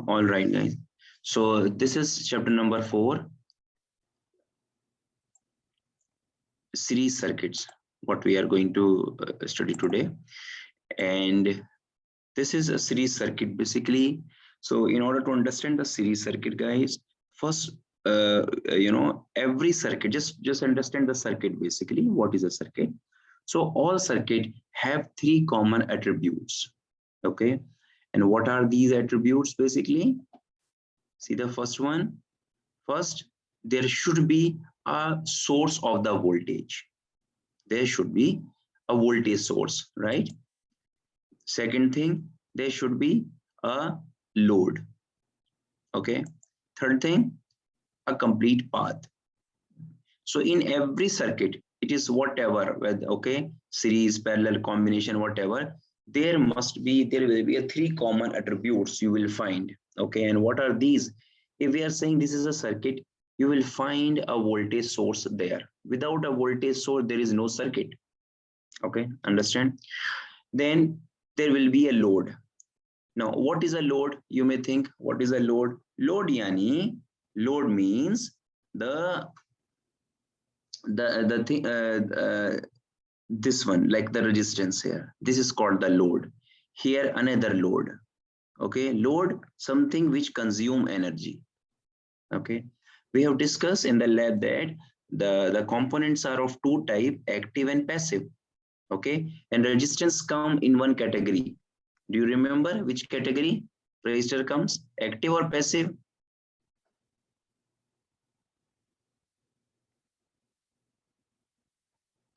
All right, guys. So this is chapter number 4, series circuits, what we are going to study today. And this is a series circuit basically. So in order to understand the series circuit, guys, first, every circuit, just understand the circuit basically. What is a circuit? So all circuit have 3 common attributes. Okay. And what are these attributes basically? See the first one. First, there should be a source of the voltage. There should be a voltage source, right? Second thing, there should be a load. Okay. Third thing, a complete path. So in every circuit, it is whatever, okay, series, parallel, combination, whatever, there will be a 3 common attributes you will find. Okay. And what are these? If we are saying this is a circuit, you will find a voltage source there. Without a voltage source, there is no circuit. Okay, understand? Then there will be a load. Now, what is a load? You may think, what is a load? Load means the thing, this one, like the resistance here. This is called the load. Here, another load. Okay, load, something which consume energy. Okay, we have discussed in the lab that the components are of 2 types, active and passive. Okay, and resistance come in one category. Do you remember which category resistor comes? Active or passive?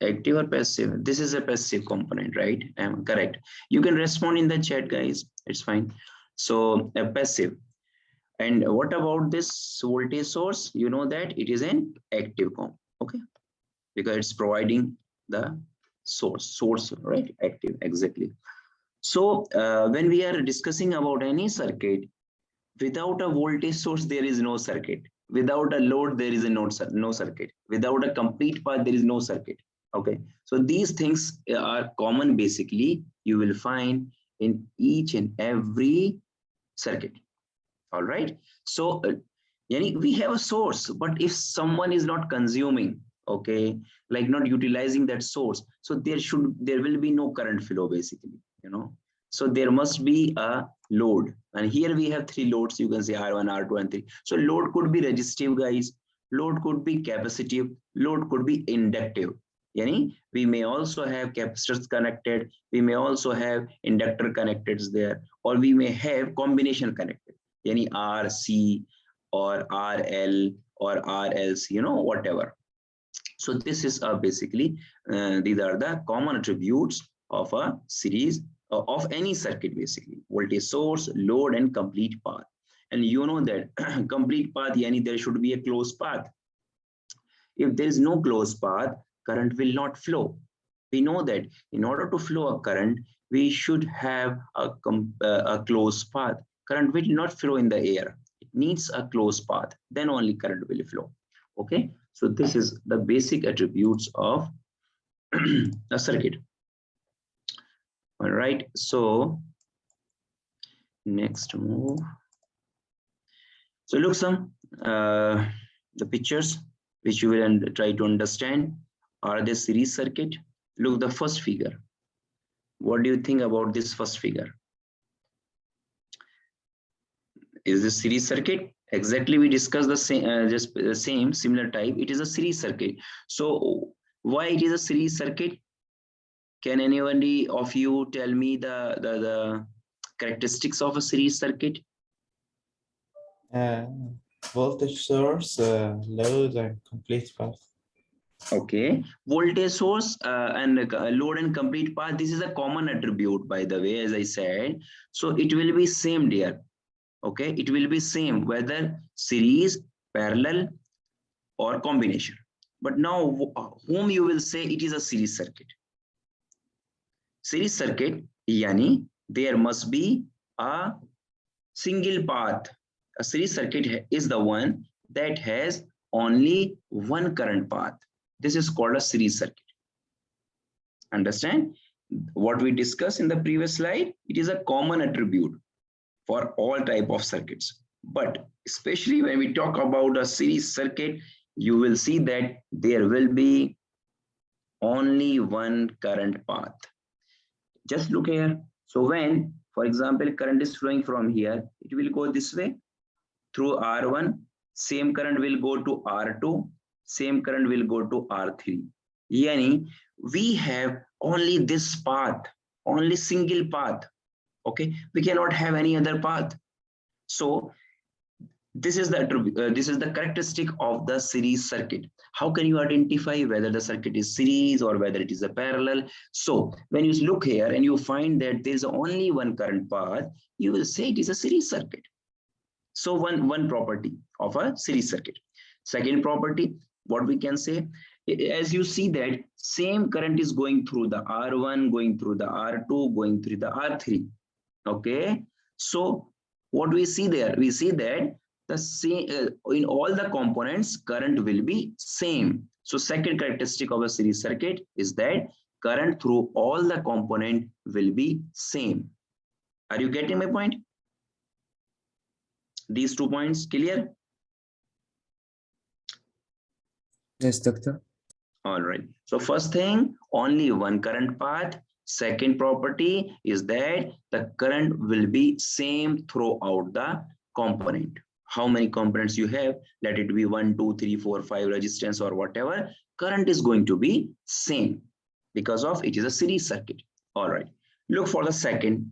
Active or passive? This is a passive component, right? Correct. You can respond in the chat, guys. It's fine. So a passive. And what about this voltage source? You know that it is an active comp. Okay, because it's providing the source, right? Active, exactly. So when we are discussing about any circuit, without a voltage source, there is no circuit. Without a load, there is no circuit. Without a complete path, there is no circuit. Okay. So these things are common basically. You will find in each and every circuit. All right. So we have a source, but if someone is not consuming, okay, like not utilizing that source, so there will be no current flow basically, so there must be a load. And here we have 3 loads. You can say R1, R2, and 3. So load could be resistive, guys. Load could be capacitive. Load could be inductive. We may also have capacitors connected. We may also have inductor connected there, or we may have combination connected. RC or RL or RLC, whatever. So this is basically, these are the common attributes of a series of any circuit basically. Voltage source, load, and complete path. And you know that complete path, there should be a closed path. If there is no closed path, current will not flow. We know that in order to flow a current, we should have a closed path. Current will not flow in the air. It needs a closed path. Then only current will flow. Okay. So this is the basic attributes of a circuit. All right. So next move. So look some the pictures which you will try to understand. Are they series circuit? Look the first figure. What do you think about this first figure? Is this series circuit? Exactly, we discussed the same, just the same similar type. It is a series circuit. So why it is a series circuit? Can anybody of you tell me the characteristics of a series circuit? Voltage source, load, and complete path. Okay, voltage source and load and complete path. This is a common attribute, by the way, as I said. So it will be same, dear. Okay, it will be same whether series, parallel, or combination. But now, whom you will say it is a series circuit? Series circuit, yani there must be a single path. A series circuit is the one that has only one current path. This is called a series circuit. Understand? What we discussed in the previous slide, it is a common attribute. for all type of circuits. But especially when we talk about a series circuit, you will see that there will be only one current path. Just look here. So when, for example, current is flowing from here, it will go this way through R1, same current will go to R2, same current will go to R3. Yani, we have only this path, only single path. Okay, we cannot have any other path. So this is the characteristic of the series circuit. How can you identify whether the circuit is series or whether it is a parallel? So when you look here and you find that there is only one current path, you will say it is a series circuit. So one property of a series circuit. Second property, what we can say, as you see that same current is going through the R1, going through the R2, going through the R3. Okay, so what we see there, we see that the same in all the components current will be same. So second characteristic of a series circuit is that current through all the component will be same. Are you getting my point? These 2 points clear? Yes, doctor. All right. So first thing, only one current path. Second property is that the current will be same throughout the component. How many components you have, let it be 1, 2, 3, 4, 5 resistance or whatever, current is going to be same because of it is a series circuit. All right. Look for the second.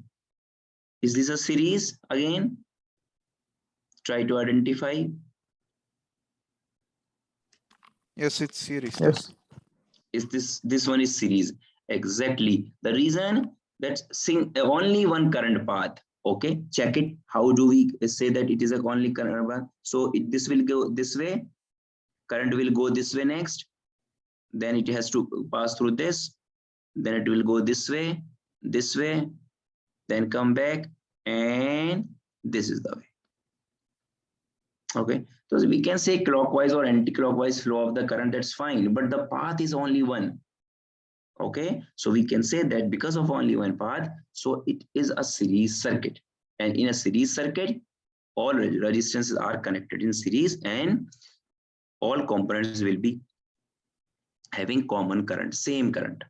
Is this a series again? Try to identify. Yes, it's series. Yes. Is this one is series? Exactly. The reason that only one current path. Okay, check it. How do we say that it is a only current path? So this will go this way, current will go this way next, then it has to pass through this, then it will go this way, then come back, and this is the way. Okay, so we can say clockwise or anti-clockwise flow of the current, that's fine, but the path is only one. Okay, so we can say that because of only one path, so it is a series circuit. And in a series circuit, all resistances are connected in series and all components will be having common current, same current.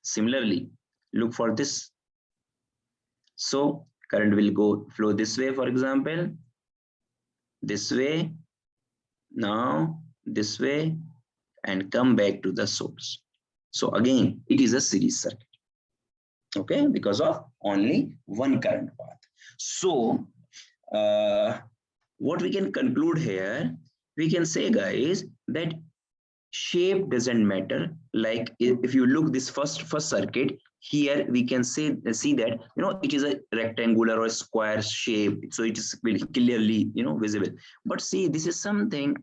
Similarly, look for this. So current will flow this way, for example, this way, now this way, and come back to the source. So again, it is a series circuit. Okay, because of only one current path. So what we can conclude here, we can say, guys, that shape doesn't matter. Like if you look this first circuit here, we can see that it is a rectangular or a square shape, so it is clearly visible. But see, this is something,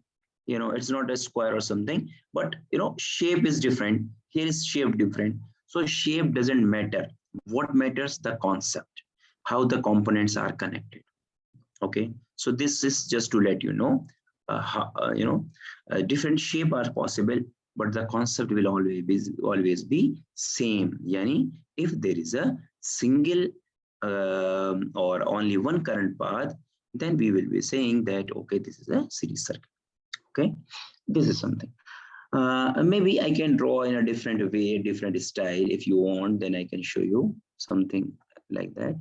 it's not a square or something, but shape is different. Here is shape different. So shape doesn't matter. What matters, the concept, how the components are connected. Okay, so this is just to let you know how, different shape are possible, but the concept will always be same. Yani, if there is a single or only one current path, then we will be saying that okay, this is a series circuit. Okay, this is something. Maybe I can draw in a different way, different style. If you want, then I can show you something like that.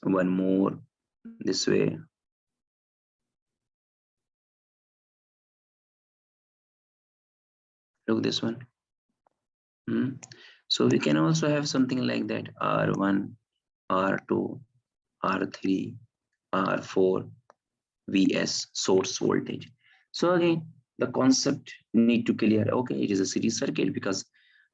One more this way. Look this one. So we can also have something like that: R1, R2, R3, R4, Vs, source voltage. So again, the concept need to clear. Okay, it is a series circuit because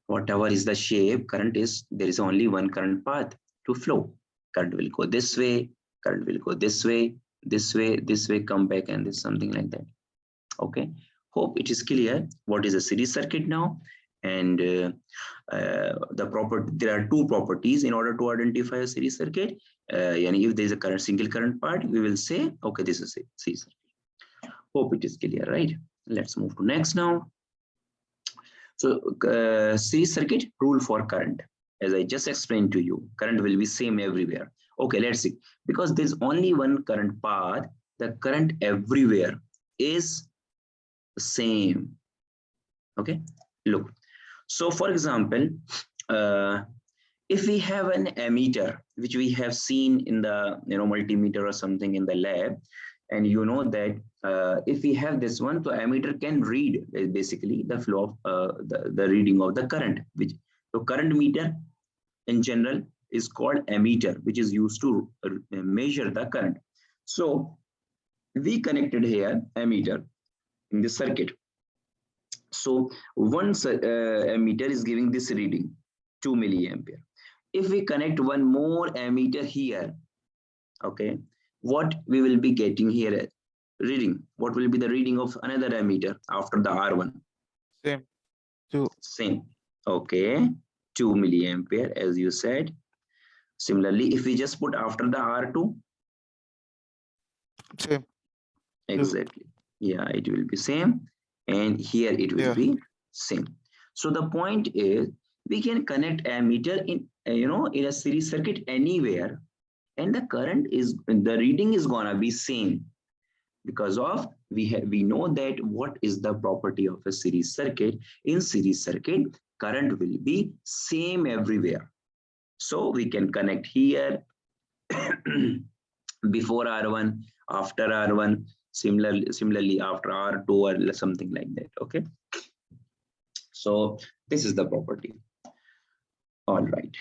whatever is the shape, current is, there is only one current path to flow. Current will go this way, current will go this way, this way, come back, and this something like that. Okay, hope it is clear what is a series circuit now. And there are two properties in order to identify a series circuit. And if there is a single current part, we will say, okay, this is a series circuit. Hope it is clear, right? Let's move to next now. So series circuit, rule for current. as I just explained to you, current will be same everywhere. Okay, let's see. Because there's only one current path, the current everywhere is the same. Okay, look. So for example, if we have an ammeter, which we have seen in the multimeter or something in the lab, and you know that if we have this one, so ammeter can read basically the flow of the reading of the current, which so current meter in general is called ammeter, which is used to measure the current. So we connected here ammeter in this circuit. So once ammeter is giving this reading 2 milliampere. If we connect one more ammeter here, okay, what we will be getting here reading? What will be the reading of another ammeter after the R1? Same. 2. Same. Okay, 2 milliampere as you said. Similarly, if we just put after the R2, Same. 2. exactly. Yeah, it will be same. And here it will be same. So the point is we can connect ammeter in in a series circuit anywhere, and the current is the reading is gonna be same, because of we know that what is the property of a series circuit. In series circuit, current will be same everywhere. So we can connect here before R1, after R1, similarly after R2 or something like that. Okay, so this is the property. All right.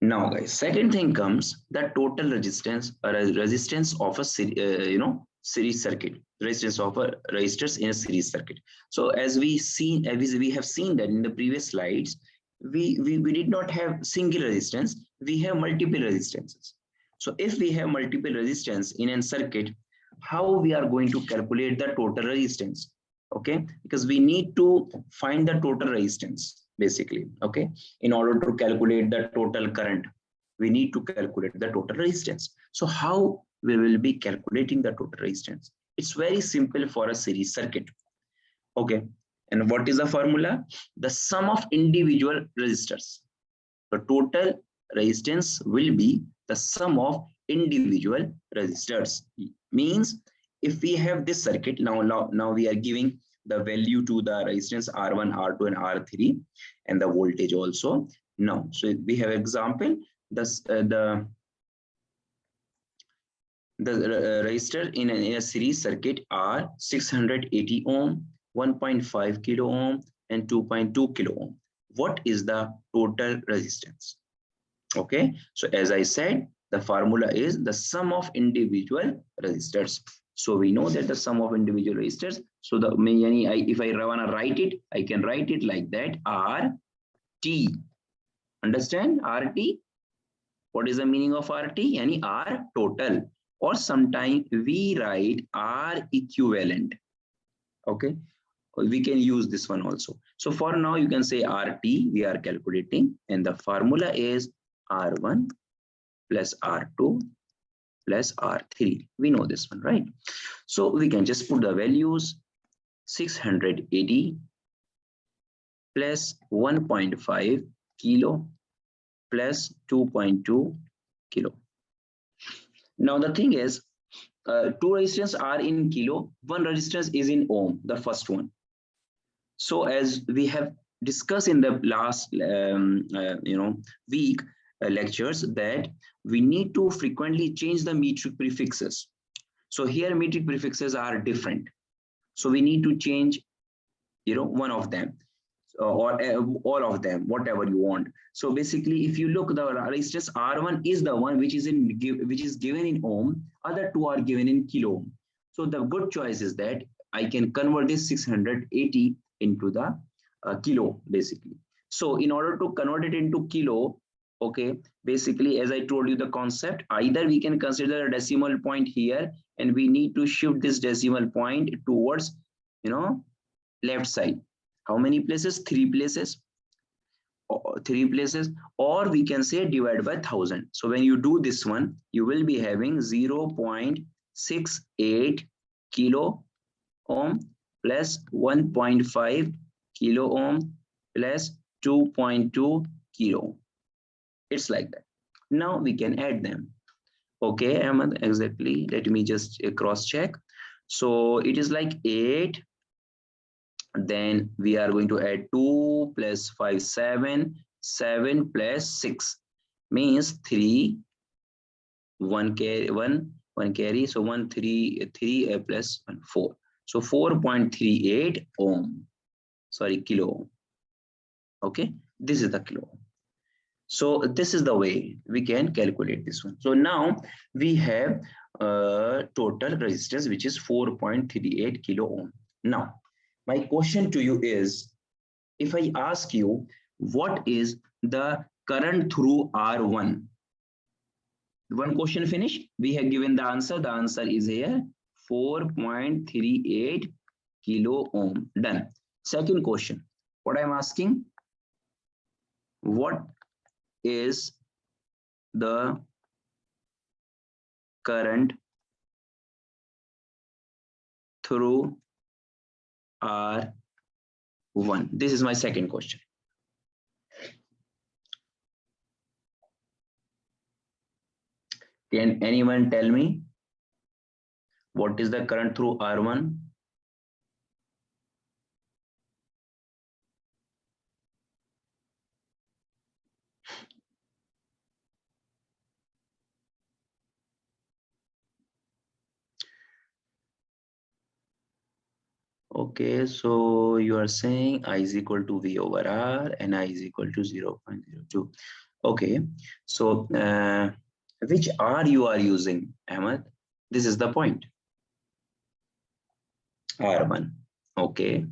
Now, guys, second thing comes the total resistance or resistance of a series circuit, resistance of a resistors in a series circuit. So as we have seen that in the previous slides, we did not have single resistance, we have multiple resistances. So if we have multiple resistance in a circuit, how we are going to calculate the total resistance? Okay, because we need to find the total resistance basically. Okay, in order to calculate the total current, we need to calculate the total resistance. So how we will be calculating the total resistance? It's very simple for a series circuit. Okay, and what is the formula? The sum of individual resistors. The total resistance will be the sum of individual resistors. Means if we have this circuit, now we are giving the value to the resistance R1, R2, and R3, and the voltage also. Now, so we have example, the resistor in a series circuit are 680 ohm, 1.5 kilo ohm, and 2.2 kilo ohm. What is the total resistance? Okay, so as I said, the formula is the sum of individual resistors. So we know that the sum of individual resistors. So the if I want to write it, I can write it like that: RT. Understand RT? What is the meaning of RT? Yani R total, or sometimes we write R equivalent. Okay, we can use this one also. So for now, you can say RT, we are calculating, and the formula is R1 plus R2 plus R3. We know this one, right? So we can just put the values: 680 plus 1.5 kilo plus 2.2 kilo. Now the thing is, two resistors are in kilo, one resistance is in ohm, the first one. So as we have discussed in the last week lectures, that we need to frequently change the metric prefixes. So here metric prefixes are different. So we need to change, one of them, or all of them, whatever you want. So basically, if you look, the resistance R1 is the one which is given in ohm. Other two are given in kilo ohm. So the good choice is that I can convert this 680 into the kilo basically. So in order to convert it into kilo, okay, basically as I told you the concept, either we can consider a decimal point here, and we need to shift this decimal point towards left side. How many places? 3 places. 3 places, or we can say divide by 1000. So when you do this one, you will be having 0.68 kilo ohm plus 1.5 kilo ohm plus 2.2 kilo. It's like that. Now we can add them. Okay, Ahmed, exactly. Let me just cross check. So it is like 8. Then we are going to add 2 plus 5, 7. 7 plus 6 means 3. 1 carry, 1 carry. So 1, 3, 3 plus 1, 4. So 4.38 ohm. Sorry, kilo ohm. Okay, this is the kilo ohm. So this is the way we can calculate this one. So now we have total resistance, which is 4.38 kilo ohm. Now, my question to you is, if I ask you, what is the current through R1? One question finished. We have given the answer. The answer is here, 4.38 kilo ohm. Done. Second question, what I'm asking, what is the current through R1? This is my second question. Can anyone tell me what is the current through R1? Okay, so you are saying I is equal to V over R and I is equal to 0.02. Okay, so which R you are using, Ahmed? This is the point. R1. Okay.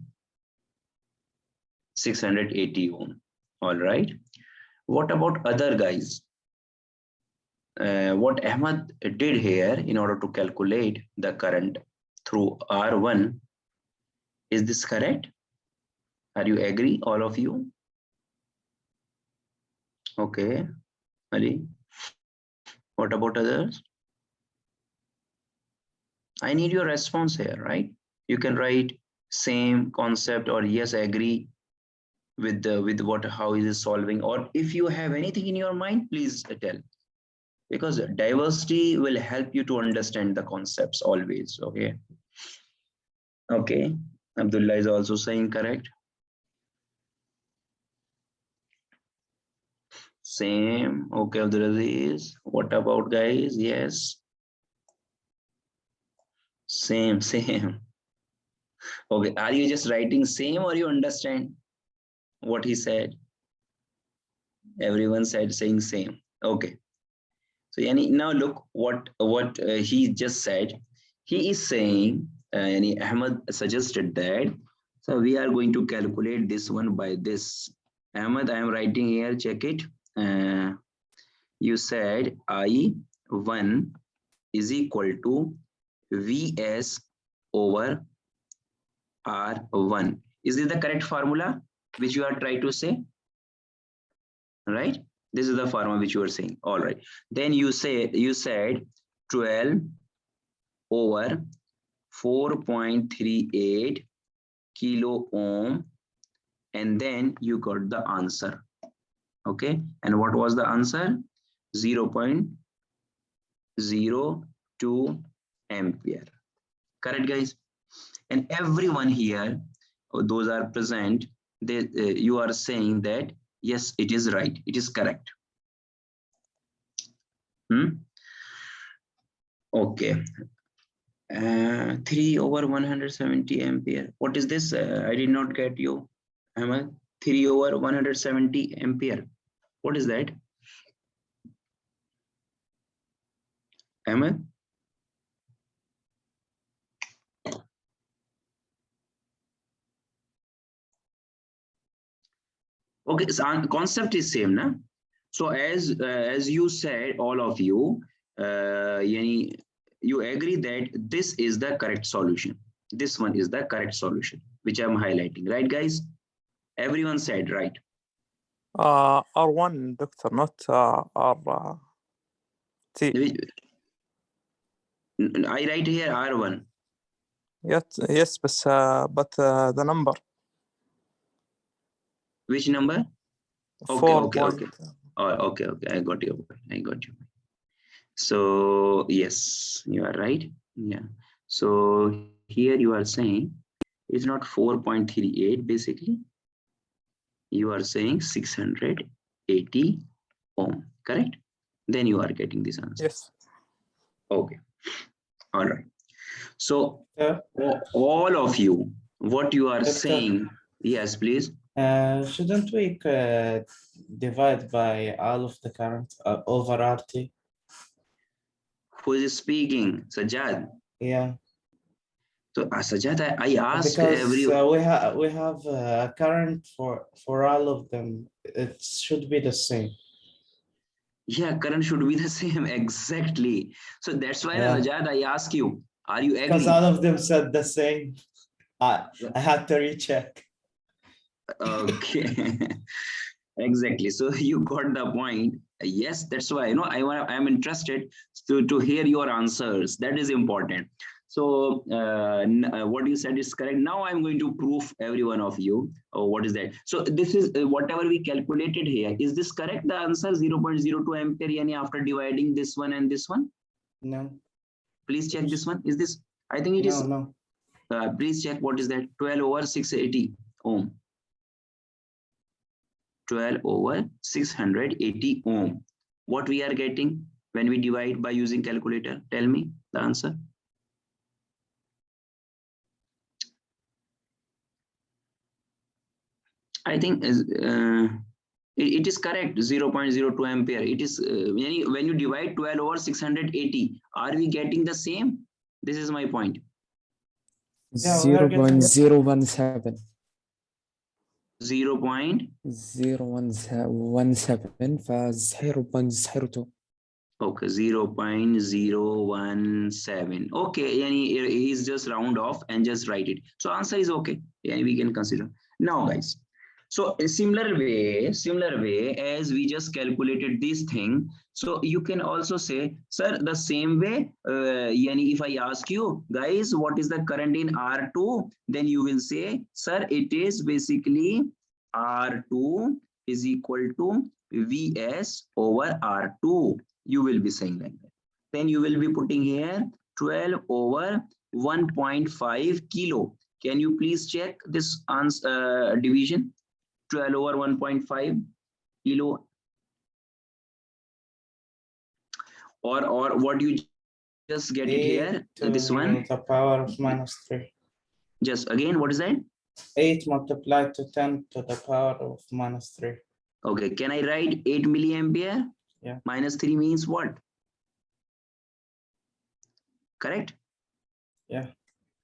680 ohm. All right. What about other guys? What Ahmed did here in order to calculate the current through R1, is this correct? Are you agree, all of you? Okay, Ali. What about others? I need your response here, right? You can write same concept or yes, I agree with the with what how is it solving, or if you have anything in your mind, please tell. Because diversity will help you to understand the concepts always. Okay. Okay. Abdullah is also saying correct. Same. Okay, Abdulaziz. What about guys? Yes. Same, same. Okay. Are you just writing same or you understand what he said? Everyone said saying same. Okay. So Yani, now look what he just said. He is saying, Yani Ahmed suggested that. So we are going to calculate this one by this. Ahmed, I am writing here. Check it. You said I1 is equal to Vs over R1. Is this the correct formula which you are trying to say? Right? This is the formula which you are saying. All right. Then you said 12 over 4.38 kilo ohm, and then you got the answer. Okay. And what was the answer? 0.02 ampere. Correct, guys? And everyone here, those are present, they you are saying that yes, it is right, it is correct. Okay. 3 over 170 ampere. What is this? I did not get you. 3 over 170 ampere. What is that? Ahmed? Okay, so concept is same, na? So as you said, all of you, you agree that this is the correct solution. This one is the correct solution, which I'm highlighting, right, guys? Everyone said right. R1, doctor, not R T. I write here R1. Yes, but the number Which number? Okay, 4 okay, point. okay. Oh, okay, okay. I got you. I got you. So yes, you are right. Yeah. So here you are saying it's not 4.38. Basically, you are saying 680 ohm. Correct? Then you are getting this answer. Yes. Okay. All right. So Yeah. all of you, what you are Doctor, saying, yes, please. shouldn't we divide by all of the current over RT? Who is speaking? Sajjad. Yeah, So Sajjad, I ask because every, we have current for all of them. It should be the same. yeah, current should be the same exactly. So that's why Yeah, Sajjad, I ask you, are you because agree? all of them said the same. I had to recheck. Okay. Exactly. So you got the point. Yes, that's why I'm interested to hear your answers. That is important. So what you said is correct. Now I'm going to prove every one of you. Oh, what is that? So this is whatever we calculated here. Is this correct? The answer 0.02 ampere yani after dividing this one and this one. No, Please check this one. Is this? I think it is. no. Please check what is that? 12 over 680 ohm. 12 over 680 ohm. What we are getting when we divide by using calculator? Tell me the answer. I think it is correct, 0.02 ampere. It is when you divide 12 over 680, are we getting the same? This is my point. Yeah, we are getting 0.017. 0. 0.017 ف 0.02. Okay, 0.017. Okay, and he's just round off and just write it. So answer is okay. Yeah, we can consider. Now, guys. So a similar way as we just calculated this thing. So you can also say, sir, the same way. Yani if I ask you, guys, what is the current in R2? Then you will say, sir, it is basically R2 is equal to Vs over R2. You will be saying like that. Then you will be putting here 12 over 1.5 kilo. Can you please check this answer division? 12 over 1.5 kilo, or what you just get it 8 here, to this one. the power of -3. Just again, what is that? 8 multiplied to 10 to the power of -3. Okay, can I write 8 milliampere? Yeah. -3 means what? Correct? Yeah.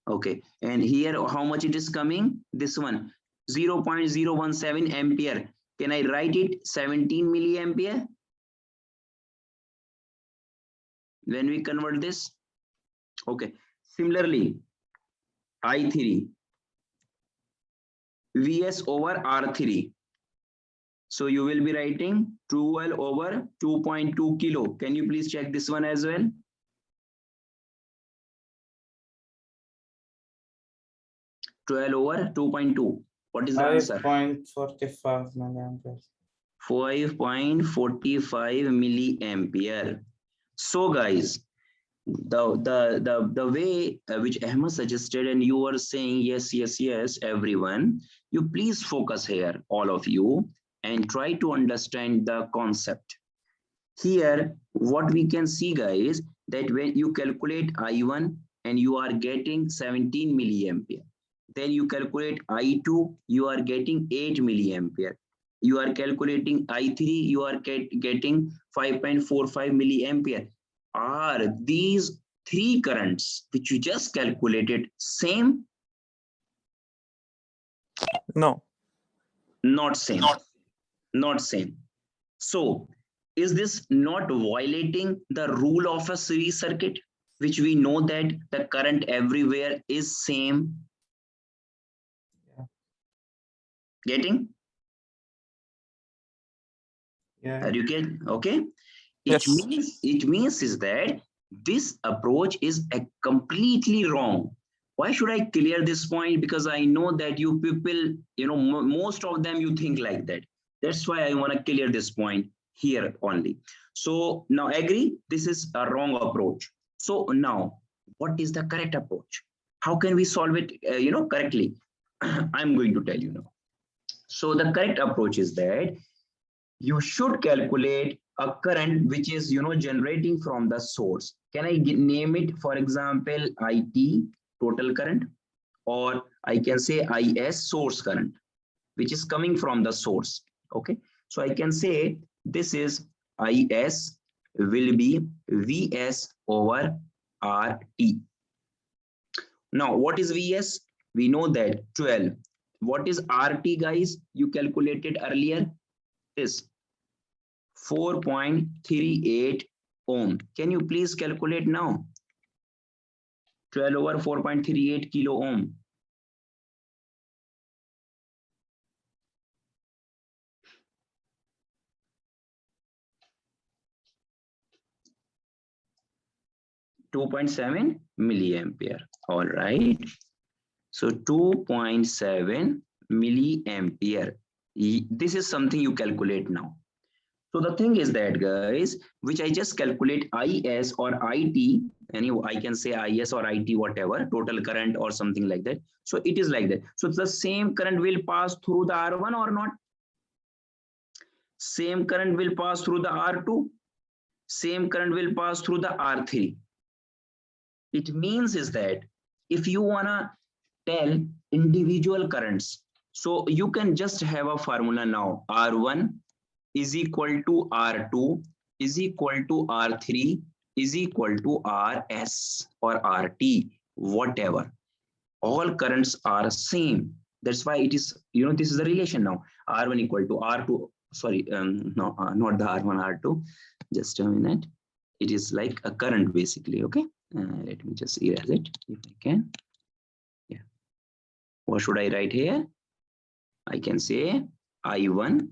Okay, and here how much it is coming? This one, 0.017 ampere. Can I write it 17 milliampere? When we convert this? Okay, similarly, I3, Vs over R3. So you will be writing 12 over 2.2 kilo. Can you please check this one as well? Twelve over 2.2. What is the answer? 5.45 milliamperes. 5.45 milliampere. So guys, the way which Ahmed suggested, and you were saying yes, everyone, you please focus here, all of you, and try to understand the concept. Here, what we can see, guys, that when you calculate I1 and you are getting 17 milliampere, then you calculate I2, you are getting 8 milliampere. You are calculating I3, you are getting 5.45 milliampere. Are these three currents which you just calculated same? No. Not same. Not same. So, is this not violating the rule of a series circuit, which we know that the current everywhere is same? Yeah. Getting? Yeah. Are you getting? Okay. Yes. It means is that this approach is completely wrong. Why should I clear this point? Because I know that you people, most of them you think like that. That's why I want to clear this point here only. So now agree, this is a wrong approach. So now, what is the correct approach? How can we solve it, correctly? I'm going to tell you now. So the correct approach is that you should calculate a current which is generating from the source. Can I name it, for example, IT, total current, or I can say IS, source current, which is coming from the source. Okay, so I can say this is IS will be VS over RT. Now what is VS? We know that 12. What is RT, guys? You calculated earlier, is 4.38 ohm. Can you please calculate now? 12 over 4.38 kilo ohm. .7 milliampere. All right. So 2.7 milliampere. This is something you calculate now. So the thing is that, guys, which I just calculate IS or IT, I can say IS or IT, whatever, total current or something like that. So it is like that. So the same current will pass through the R1 or not? Same current will pass through the R2. Same current will pass through the R3. It means is that if you wanna tell individual currents, so you can just have a formula now. R1 is equal to R2 is equal to R3 is equal to RS or RT, whatever. All currents are same. That's why it is, this is the relation now. R1 equal to R2. Sorry, no, not the R1, R2. Just a minute. It is like a current basically. Okay. Let me just erase it if I can. Yeah. What should I write here? I can say I1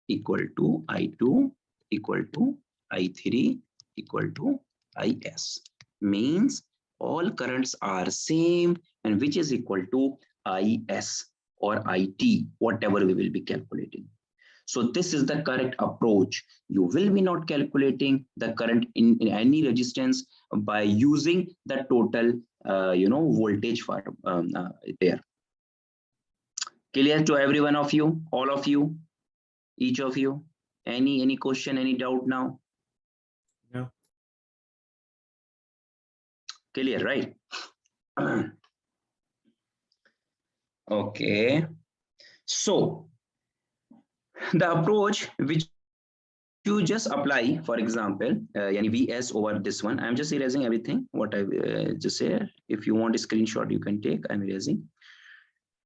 equal to I2 equal to I3 equal to IS. Means all currents are same, and which is equal to IS or IT, whatever we will be calculating. So this is the correct approach. You will be not calculating the current in any resistance by using the total voltage for there. Clear to every one of you, all of you, each of you? Any question, any doubt now? No. Clear, right? Okay. So the approach which you just apply, for example, VS over this one. I'm just erasing everything what I just said. If you want a screenshot, you can take. I'm erasing.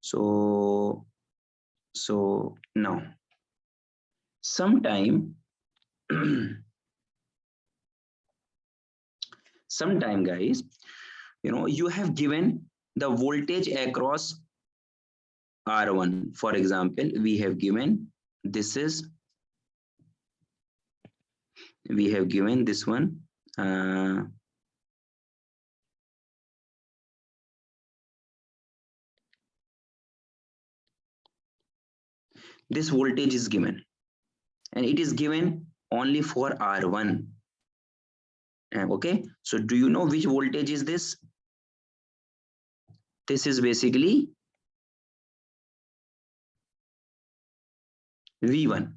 So now sometime guys, you have given the voltage across R1. For example, we have given this one. This voltage is given, and it is given only for R1. Okay, so do you know which voltage is this? This is basically V1.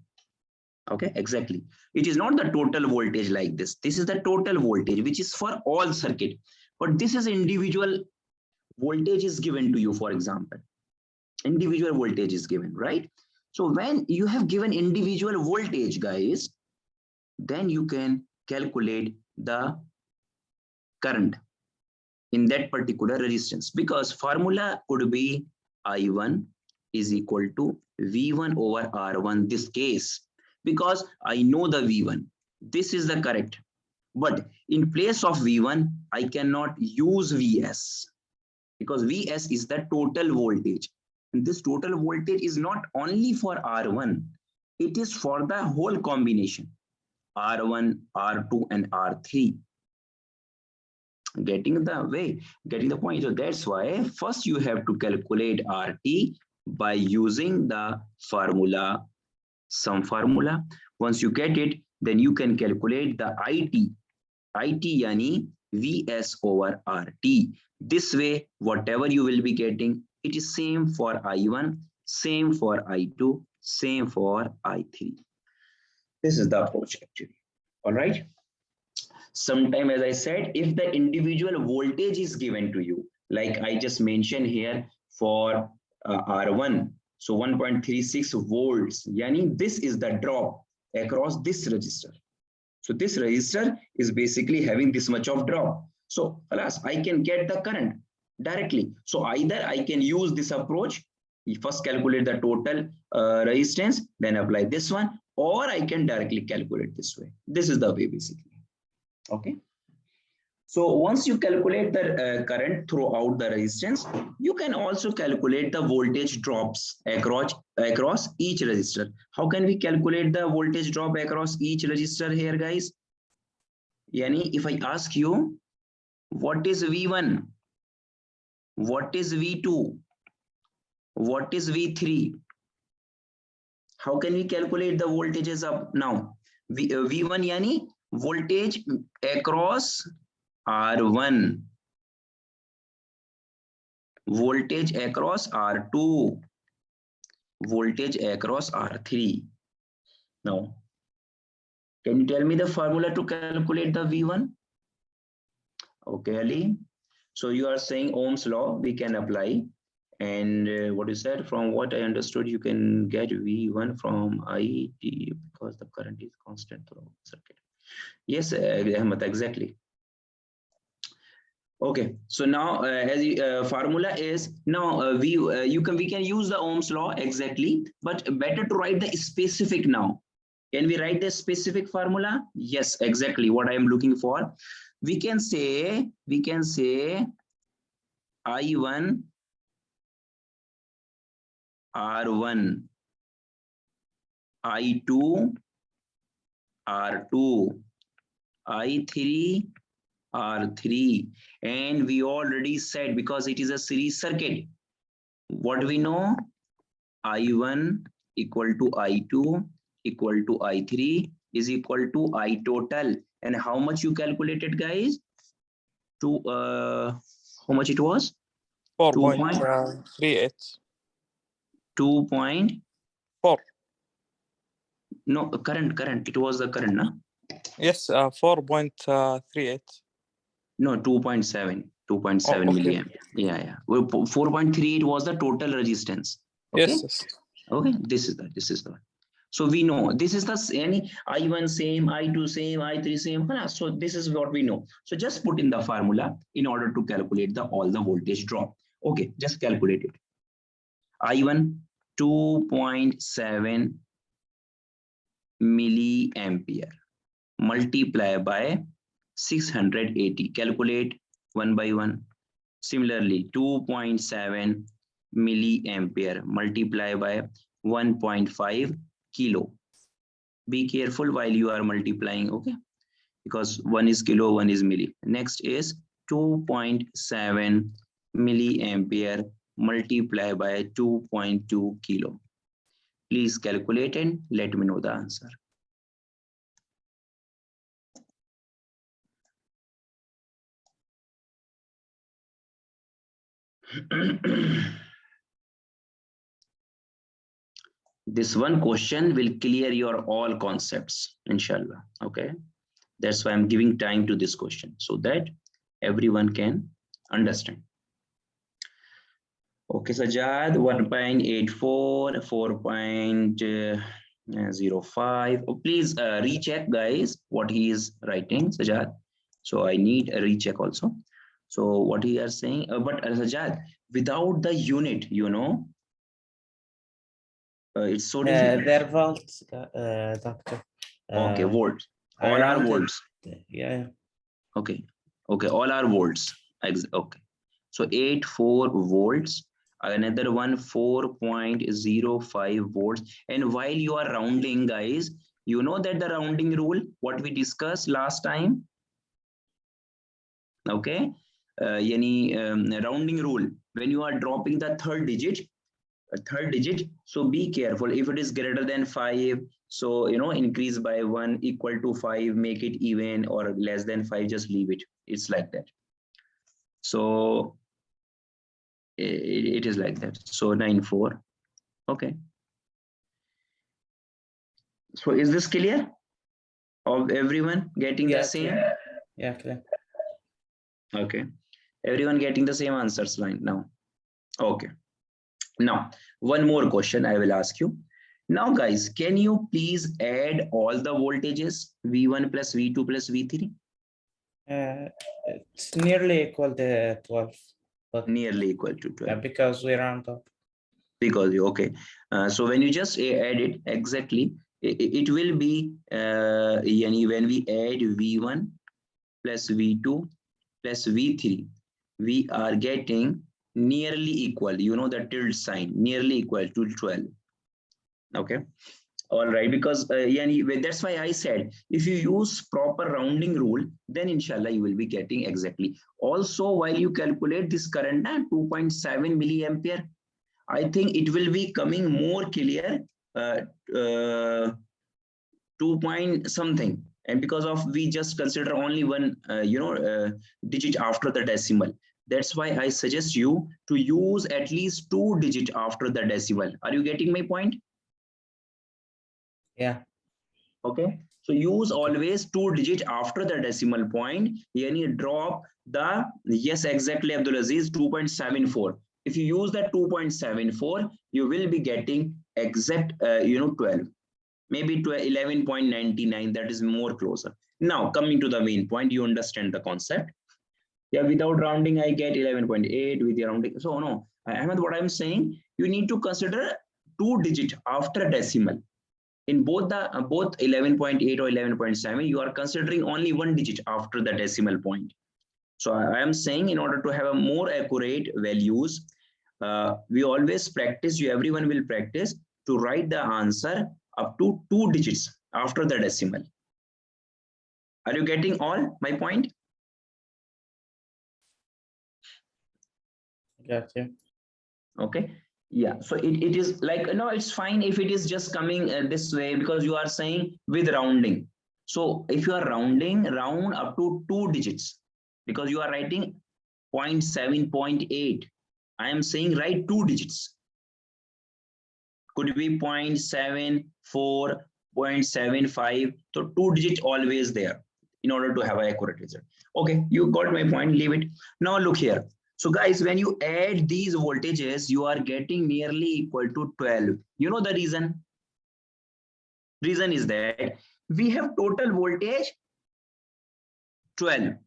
Okay, exactly. It is not the total voltage like this. This is the total voltage, which is for all circuit. But this is individual voltage is given to you, for example. Individual voltage is given, right? So when you have given individual voltage, guys, then you can calculate the current in that particular resistance, because formula could be I1 is equal to V1 over R1, this case, because I know the V1. This is the correct. But in place of V1, I cannot use VS, because VS is the total voltage. And this total voltage is not only for R1, it is for the whole combination, R1, R2, and R3. Getting the way, getting the point. So that's why first you have to calculate RT by using the formula, some formula. Once you get it, then you can calculate the IT. IT yani VS over RT. This way, whatever you will be getting, it is same for I1, same for I2, same for I3. This is the approach actually. All right. Sometime, as I said, if the individual voltage is given to you, like I just mentioned here for R1, so 1.36 volts, yani this is the drop across this resistor. So this resistor is basically having this much of drop. So alas, I can get the current directly. So either I can use this approach, we first calculate the total resistance, then apply this one, or I can directly calculate this way. This is the way basically. Okay. So once you calculate the current throughout the resistance, you can also calculate the voltage drops across each resistor. How can we calculate the voltage drop across each resistor here, guys? Yani, if I ask you, what is V1? What is V2? What is V3? How can we calculate the voltages up now? V1 yani voltage across R1, voltage across R2, voltage across R3. Now, can you tell me the formula to calculate the V1? Okay, Ali. So you are saying Ohm's law we can apply, and what you said, from what I understood, you can get V1 from IT because the current is constant throughout the circuit. Yes, Ahmed, exactly. Okay, so now formula is now we can use the Ohm's law exactly, but better to write the specific now. Can we write the specific formula? Yes, exactly what I am looking for. We can say I1 R1, I2 R2, I3 R3, and we already said because it is a series circuit, what we know, I1 equal to I2 equal to I3 is equal to I total. And how much you calculated, guys? To how much it was? 4.38. 2.4. 4. No, current. It was the current, no? Yes, 4.38. No, 2.7. 2.7 Oh, okay. milliamp. Yeah. Well, 4.3 it was the total resistance. Okay. Yes. Okay. This is the one. So we know this is the any I1 same, I2 same, I3 same. So this is what we know. So just put in the formula in order to calculate all the voltage drop. Okay, just calculate it. I1 2.7 milliampere multiply by 680. Calculate one by one. Similarly, 2.7 milliampere multiply by 1.5 kilo. Be careful while you are multiplying, okay? Because one is kilo, one is milli. Next is 2.7 milliampere multiply by 2.2 kilo. Please calculate and let me know the answer. This one question will clear your all concepts, inshallah. Okay, that's why I'm giving time to this question so that everyone can understand. Okay, Sajad, 1.84, 4.05. Oh, please recheck, guys, what he is writing, Sajad. So I need a recheck also. So what he is saying, but Sajad, without the unit, it's so difficult. They're volts, doctor. Okay, volts. All are around it, volts. yeah. Okay, all are volts. Okay, so 84 volts. Another one 4.05 volts. And while you are rounding, guys, you know that the rounding rule, what we discussed last time. Okay, yani rounding rule. When you are dropping the third digit, so be careful. If it is greater than 5, so increase by 1, equal to 5, make it even, or less than 5, just leave it. It's like that. So it is like that. So 9-4. Okay. So is this clear? Of everyone getting the same? Yeah, clear. Okay. Everyone getting the same answers line now. Okay. Now, one more question I will ask you. Now, guys, can you please add all the voltages V1 plus V2 plus V3? It's nearly equal to 12, but Nearly equal to 12. because we round up. Because, okay. So when you just add it exactly, it will be when we add V1 plus V2 plus V3, we are getting nearly equal, the tilde sign, nearly equal to 12. Okay. All right, because that's why I said if you use proper rounding rule, then inshallah you will be getting exactly. Also, while you calculate this current at 2.7 milliampere, I think it will be coming more clear. 2 point something, and because of we just consider only one digit after the decimal. That's why I suggest you to use at least 2 digit after the decimal. Are you getting my point? Yeah. Okay, so use always 2 digit after the decimal point. Yani drop the, yes, exactly, Abdulaziz, 2.74. If you use that 2.74, you will be getting exact 12, maybe 11.99. that is more closer. Now coming to the main point, you understand the concept. Yeah, without rounding I get 11.8, with the rounding. So no, Ahmed, what I'm saying, you need to consider 2 digit after decimal. In both the both 11.8 or 11.7, you are considering only 1 digit after the decimal point. So I am saying, in order to have a more accurate values, we always practice, everyone will practice to write the answer up to 2 digits after the decimal. Are you getting all my point? Got you. Okay. Yeah, so it is like, no, it's fine if it is just coming this way, because you are saying with rounding. So if you are rounding, round up to 2 digits, because you are writing 0.7, 0.8. I am saying write 2 digits. Could be 0.74, 0.75. So 2 digits always there in order to have an accurate result. Okay, you got my point, leave it. Now look here. So guys, when you add these voltages, you are getting nearly equal to 12. You know the reason? Reason is that we have total voltage 12.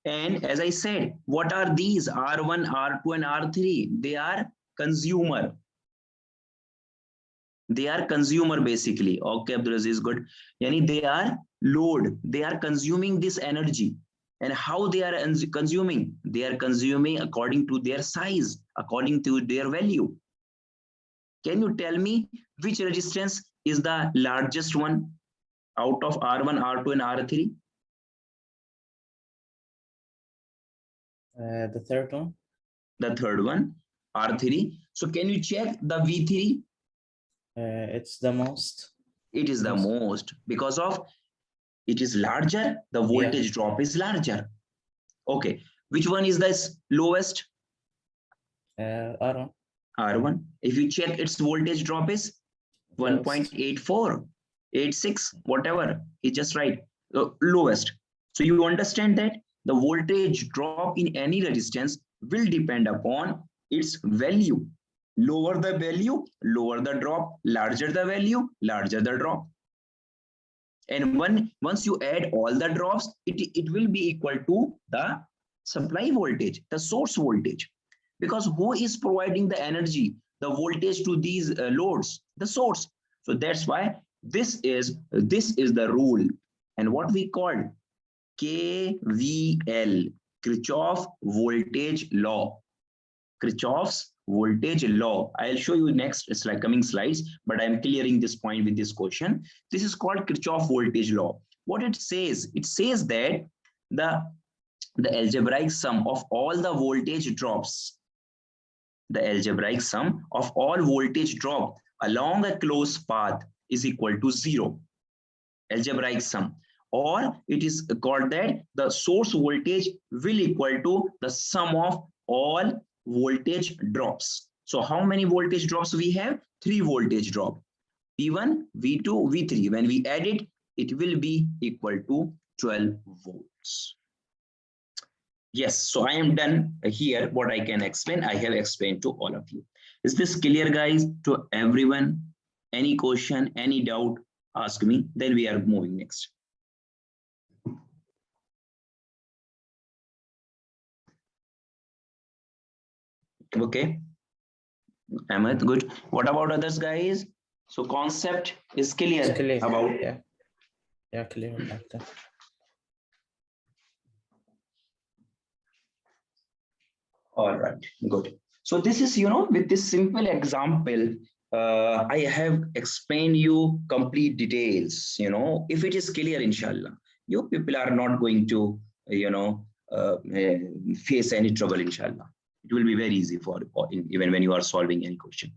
And as I said, what are these? R1, R2, and R3? They are consumer. They are consumer basically. Okay, Abdulaziz is good. Yani they are load. They are consuming this energy. And how they are consuming? They are consuming according to their size, according to their value. Can you tell me which resistance is the largest one out of R1, R2, and R3? The third one. The third one, R3. So can you check the V3? It's the most. It is the most, because of it is larger, the voltage drop is larger. Okay, which one is the lowest? R1. R1. If you check, its voltage drop is 1.84, 86, whatever. It's just right. The lowest. So you understand that the voltage drop in any resistance will depend upon its value. Lower the value, lower the drop. Larger the value, larger the drop. And once you add all the drops, it will be equal to the supply voltage, the source voltage. Because who is providing the energy, the voltage to these loads? The source. So that's why this is the rule, and what we call KVL, Kirchhoff voltage law. Kirchhoff's voltage law. I'll show you next coming slides, but I'm clearing this point with this question. This is called Kirchhoff voltage law. What it says that the the algebraic sum of all the voltage drops. The algebraic sum of all voltage drop along a closed path is equal to 0. Algebraic sum, or it is called that the source voltage will equal to the sum of all voltage drops. So how many voltage drops we have? 3 voltage drop, V1, V2, V3. When we add it, it will be equal to 12 volts. Yes, so I am done here. What I can explain, I have explained to all of you. Is this clear, guys, to everyone? Any question, any doubt, ask me. Then we are moving next. Okay. Ahmed, good. What about others, guys? So concept is clear, It's clear. about. Yeah, clear about that. All right, good. So this is, with this simple example, I have explained you complete details. If it is clear, inshallah, you people are not going to, face any trouble, inshallah. It will be very easy for even when you are solving any question.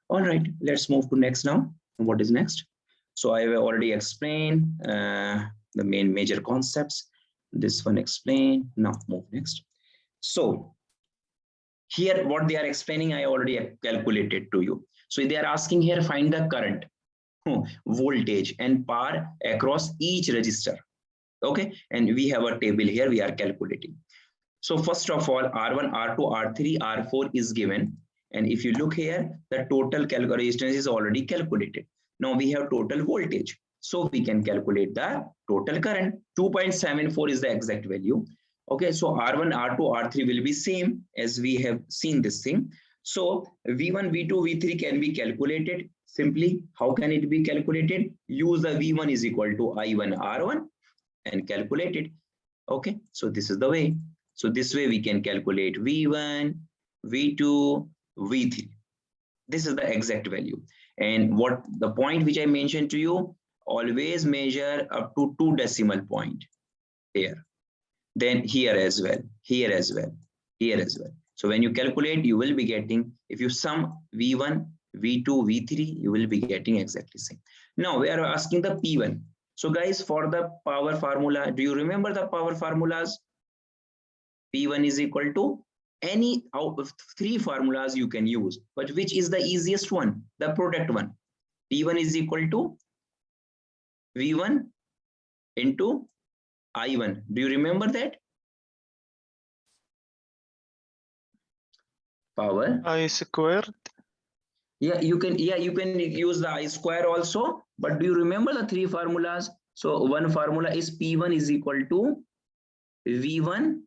All right, let's move to next now. What is next? So I have already explained the major concepts. This one explained. Now move next. So here, what they are explaining, I already calculated to you. So they are asking here, find the current, voltage and power across each resistor. Okay, and we have a table here, we are calculating. So first of all, R1, R2, R3, R4 is given. And if you look here, the total resistance is already calculated. Now we have total voltage. So we can calculate the total current. 2.74 is the exact value. Okay, so R1, R2, R3 will be same as we have seen this thing. So V1, V2, V3 can be calculated simply. How can it be calculated? Use the V1 is equal to I1 R1 and calculate it. Okay, so this is the way. So this way we can calculate V1, V2, V3. This is the exact value. And what the point which I mentioned to you, always measure up to 2 decimal point here. Then here as well, here as well, here as well. So when you calculate, you will be getting, if you sum V1, V2, V3, you will be getting exactly same. Now we are asking the P1. So guys, for the power formula, do you remember the power formulas? P1 is equal to any out of 3 formulas you can use, but which is the easiest one? The product one. P1 is equal to V1 into I1. Do you remember that? Power I squared. Yeah, you can use the I square also, but do you remember the 3 formulas? So one formula is P1 is equal to V1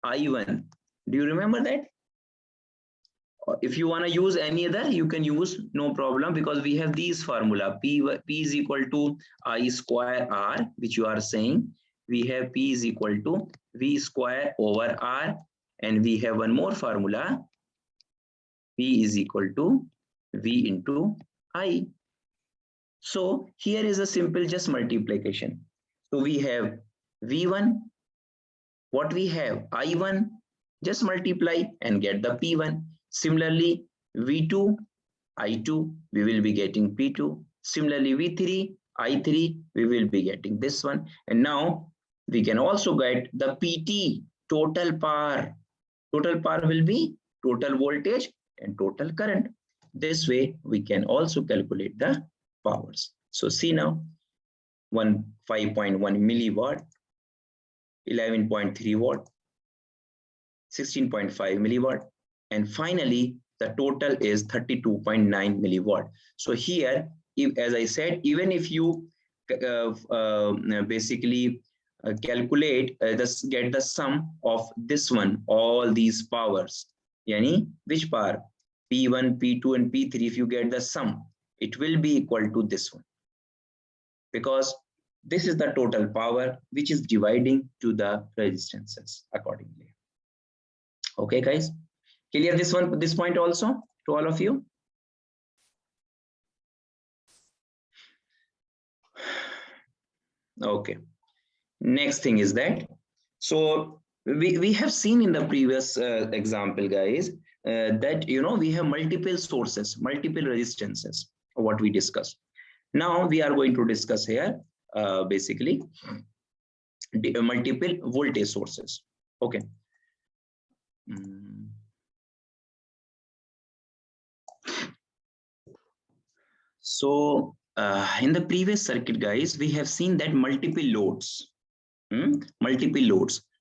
I1. Do you remember that? If you want to use any other, you can use, no problem, because we have these formula. P is equal to I square R, which you are saying. We have P is equal to V square over R, and we have one more formula. P is equal to V into I. So here is a simple just multiplication. So we have V1, what we have I1, just multiply and get the P1. Similarly, V2, I2, we will be getting P2. Similarly, V3, I3, we will be getting this one. And now we can also get the PT, total power. Total power will be total voltage and total current. This way, we can also calculate the powers. So see now, 5.1 milliwatt, 11.3 watt, 16.5 milliwatt, and finally the total is 32.9 milliwatt. So here, as I said, even if you basically calculate get the sum of this one, all these powers, yani which power? P1, P2 and P3, if you get the sum, it will be equal to this one, because this is the total power which is dividing to the resistances accordingly. Okay, guys, clear this point also to all of you? Okay, Next thing is that, so we have seen in the previous example, guys, that we have multiple sources, multiple resistances, what we discussed. Now we are going to discuss here basically the multiple voltage sources. Okay. So in the previous circuit, guys, we have seen that multiple loads,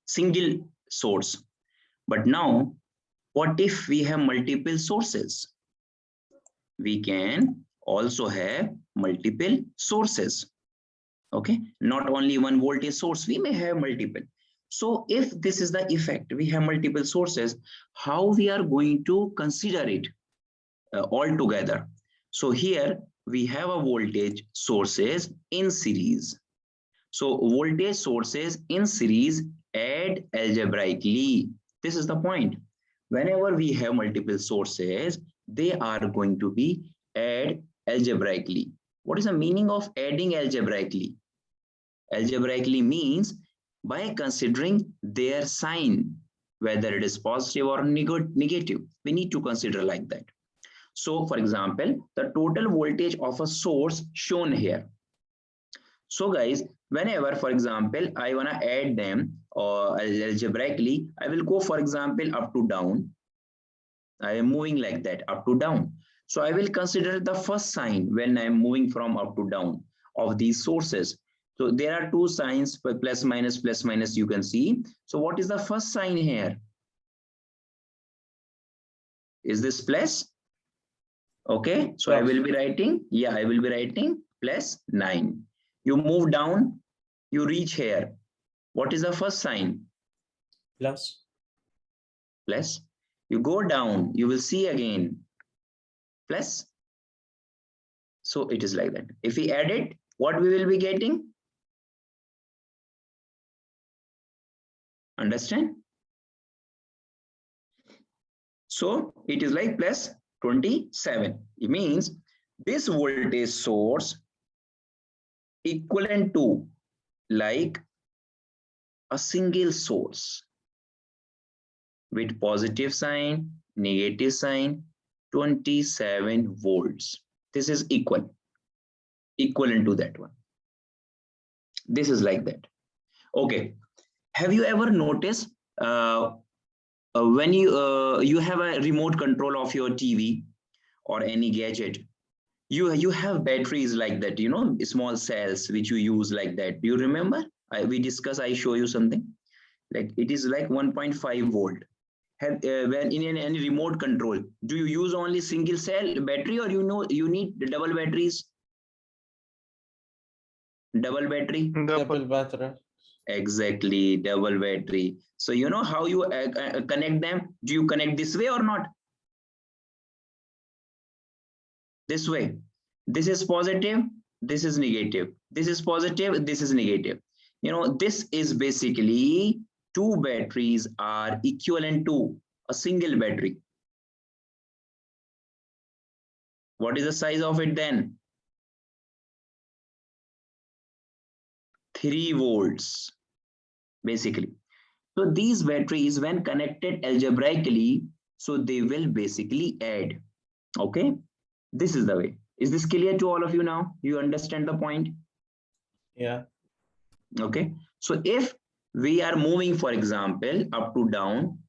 single source. But now, what if we have multiple sources? We can also have multiple sources. Okay, not only one voltage source, we may have multiple. So if this is the effect, we have multiple sources, how we are going to consider it all together? So here we have a voltage sources in series. So voltage sources in series add algebraically. This is the point. Whenever we have multiple sources, they are going to be add algebraically. What is the meaning of adding algebraically? Algebraically means by considering their sign, whether it is positive or negative. We need to consider like that. So for example, the total voltage of a source shown here. So guys, whenever, for example, I want to add them or algebraically, I will go, for example, up to down. I am moving like that, up to down. So I will consider the first sign when I am moving from up to down of these sources. So there are two signs, plus minus, you can see. So what is the first sign here? Is this plus? Okay, so I will be writing, I will be writing plus 9. You move down, you reach here. What is the first sign? Plus. Plus. You go down, you will see again plus. So it is like that. If we add it, what we will be getting? Understand? So it is like plus 27. It means this voltage source equivalent to like a single source with positive sign, negative sign, 27 volts. This is equivalent to that one. This is like that. Okay. Have you ever noticed when you have a remote control of your TV or any gadget, you have batteries like that, small cells which you use like that. Do you remember? We discussed, I show you something like it is like 1.5 volt. When in any remote control, do you use only single cell battery, or you need double batteries? Double battery? Double battery. Exactly, double battery. So you know how you connect them? Do you connect this way or not? This way. This is positive, this is negative. This is positive, this is negative. This is basically two batteries are equivalent to a single battery. What is the size of it then? 3 volts, basically. So these batteries, when connected algebraically, so they will basically add. Okay, this is the way. Is this clear to all of you now? You understand the point? Yeah. Okay, so if we are moving, for example, up to down,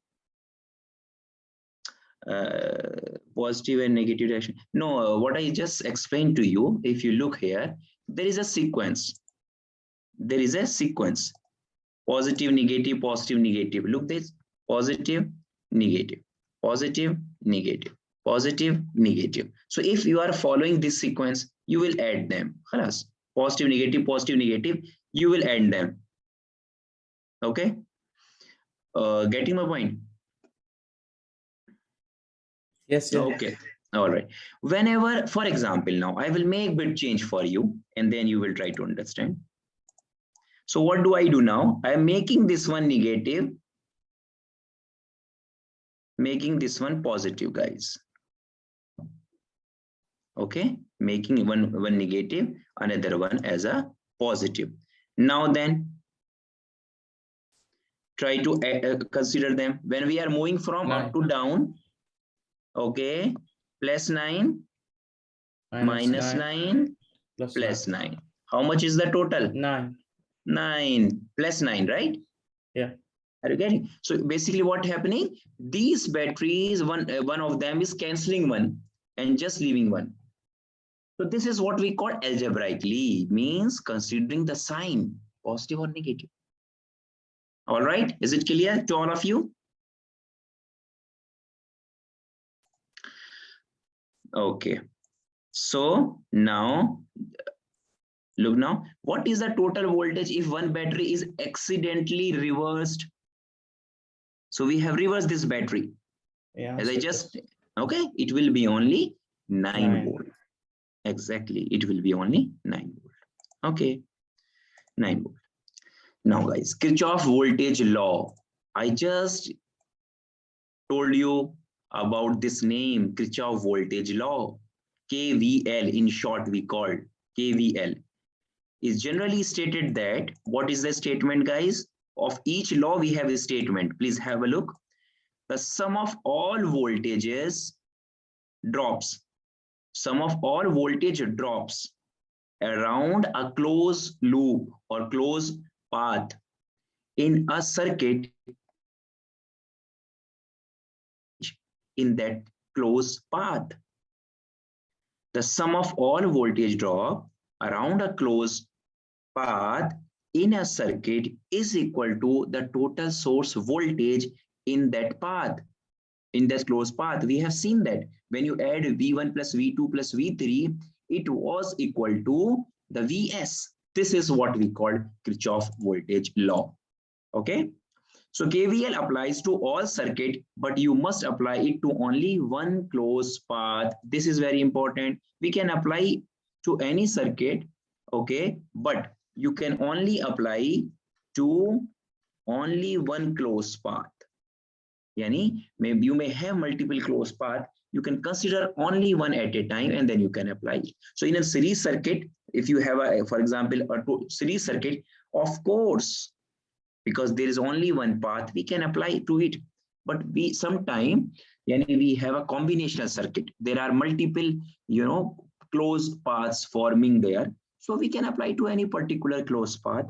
positive and negative direction. No, what I just explained to you, if you look here, there is a sequence. There is a sequence. Positive, negative, positive, negative. Look this, positive, negative, positive, negative, positive, negative. So if you are following this sequence, you will add them. Positive, negative, you will add them. Okay, getting my point? Yes. Okay, all right. Whenever, for example, now I will make bit change for you and then you will try to understand. So what do I do now? I am making this one negative, making this one positive, guys. Okay, making one negative, another one as a positive. Now then, Try to consider them. When we are moving from up to down, okay, +9, -9, +9. How much is the total? 9. 9 +9, right? Yeah. Are you getting? So basically what happening? These batteries, one of them is cancelling one and just leaving one. So this is what we call algebraically, means considering the sign, positive or negative. All right, is it clear to all of you? Okay, so now look now, what is the total voltage if one battery is accidentally reversed? So we have reversed this battery. Yeah. As I just, okay, it will be only 9 volt. Exactly, it will be only 9 volt. Okay, 9 volt. Now guys, Kirchhoff voltage law. I just told you about this name, Kirchhoff voltage law. KVL in short we call KVL. Is generally stated that, what is the statement guys? Of each law we have a statement. Please have a look. The sum of all voltages drops. Sum of all voltage drops around a closed loop or closed path in a circuit in that closed path. The sum of all voltage drop around a closed path in a circuit is equal to the total source voltage in that path, in this closed path. We have seen that when you add V1 plus V2 plus V3, it was equal to the Vs. This is what we call Kirchhoff voltage law. Okay. So KVL applies to all circuit, but you must apply it to only one closed path. This is very important. We can apply to any circuit, okay, but you can only apply to only one closed path. Yani, maybe you may have multiple closed paths. You can consider only one at a time and then you can apply it. So in a series circuit, if you have a, for example, a series circuit, of course, because there is only one path, we can apply to it. But we sometime, we have a combinational circuit. There are multiple, closed paths forming there. So we can apply to any particular closed path.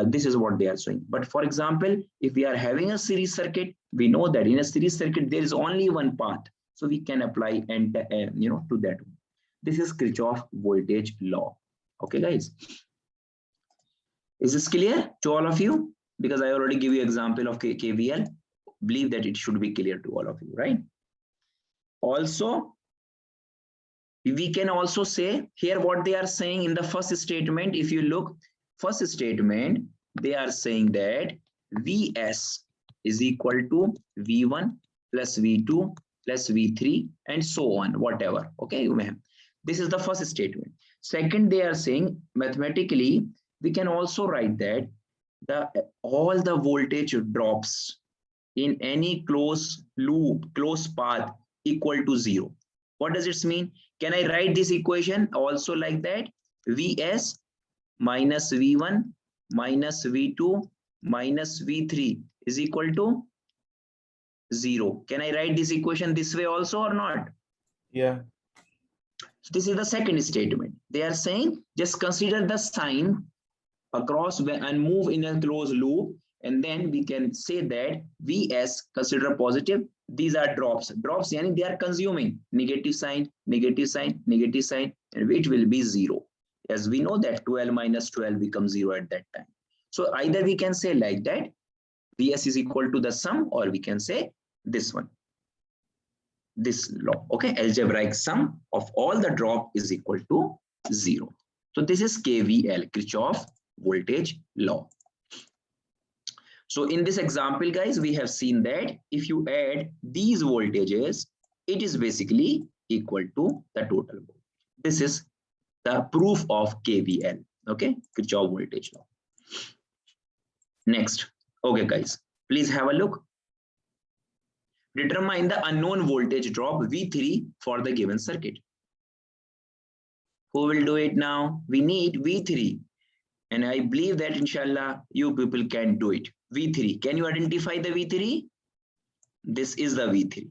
This is what they are showing. But for example, if we are having a series circuit, we know that in a series circuit, there is only one path. So we can apply and, to that. This is Kirchhoff voltage law. Okay, guys. Is this clear to all of you? Because I already give you example of KVL. Believe that it should be clear to all of you, right? Also, we can also say here what they are saying in the first statement. If you look, first statement, they are saying that Vs is equal to V1 plus V2 plus V3 and so on, whatever. Okay, you may have. This is the first statement. Second, they are saying mathematically, we can also write that all the voltage drops in any closed loop, closed path equal to 0. What does it mean? Can I write this equation also like that? Vs minus V1 minus V2 minus V3 is equal to 0. Can I write this equation this way also or not? Yeah. So this is the second statement. They are saying just consider the sign across and move in a closed loop, and then we can say that Vs consider positive. These are drops. Drops, they are consuming negative sign, negative sign, negative sign, and it will be 0. As we know that 12 minus 12 becomes 0 at that time. So either we can say like that, Vs is equal to the sum, or we can say this one, this law. Okay, algebraic sum of all the drop is equal to 0. So this is KVL, Kirchhoff voltage law. So in this example, guys, we have seen that if you add these voltages, it is basically equal to the total voltage. This is the proof of KVL, okay, Kirchhoff voltage law. Next, okay, guys, please have a look. Determine the unknown voltage drop V3 for the given circuit. Who will do it now? We need V3. And I believe that inshallah, you people can do it. V3. Can you identify the V3? This is the V3.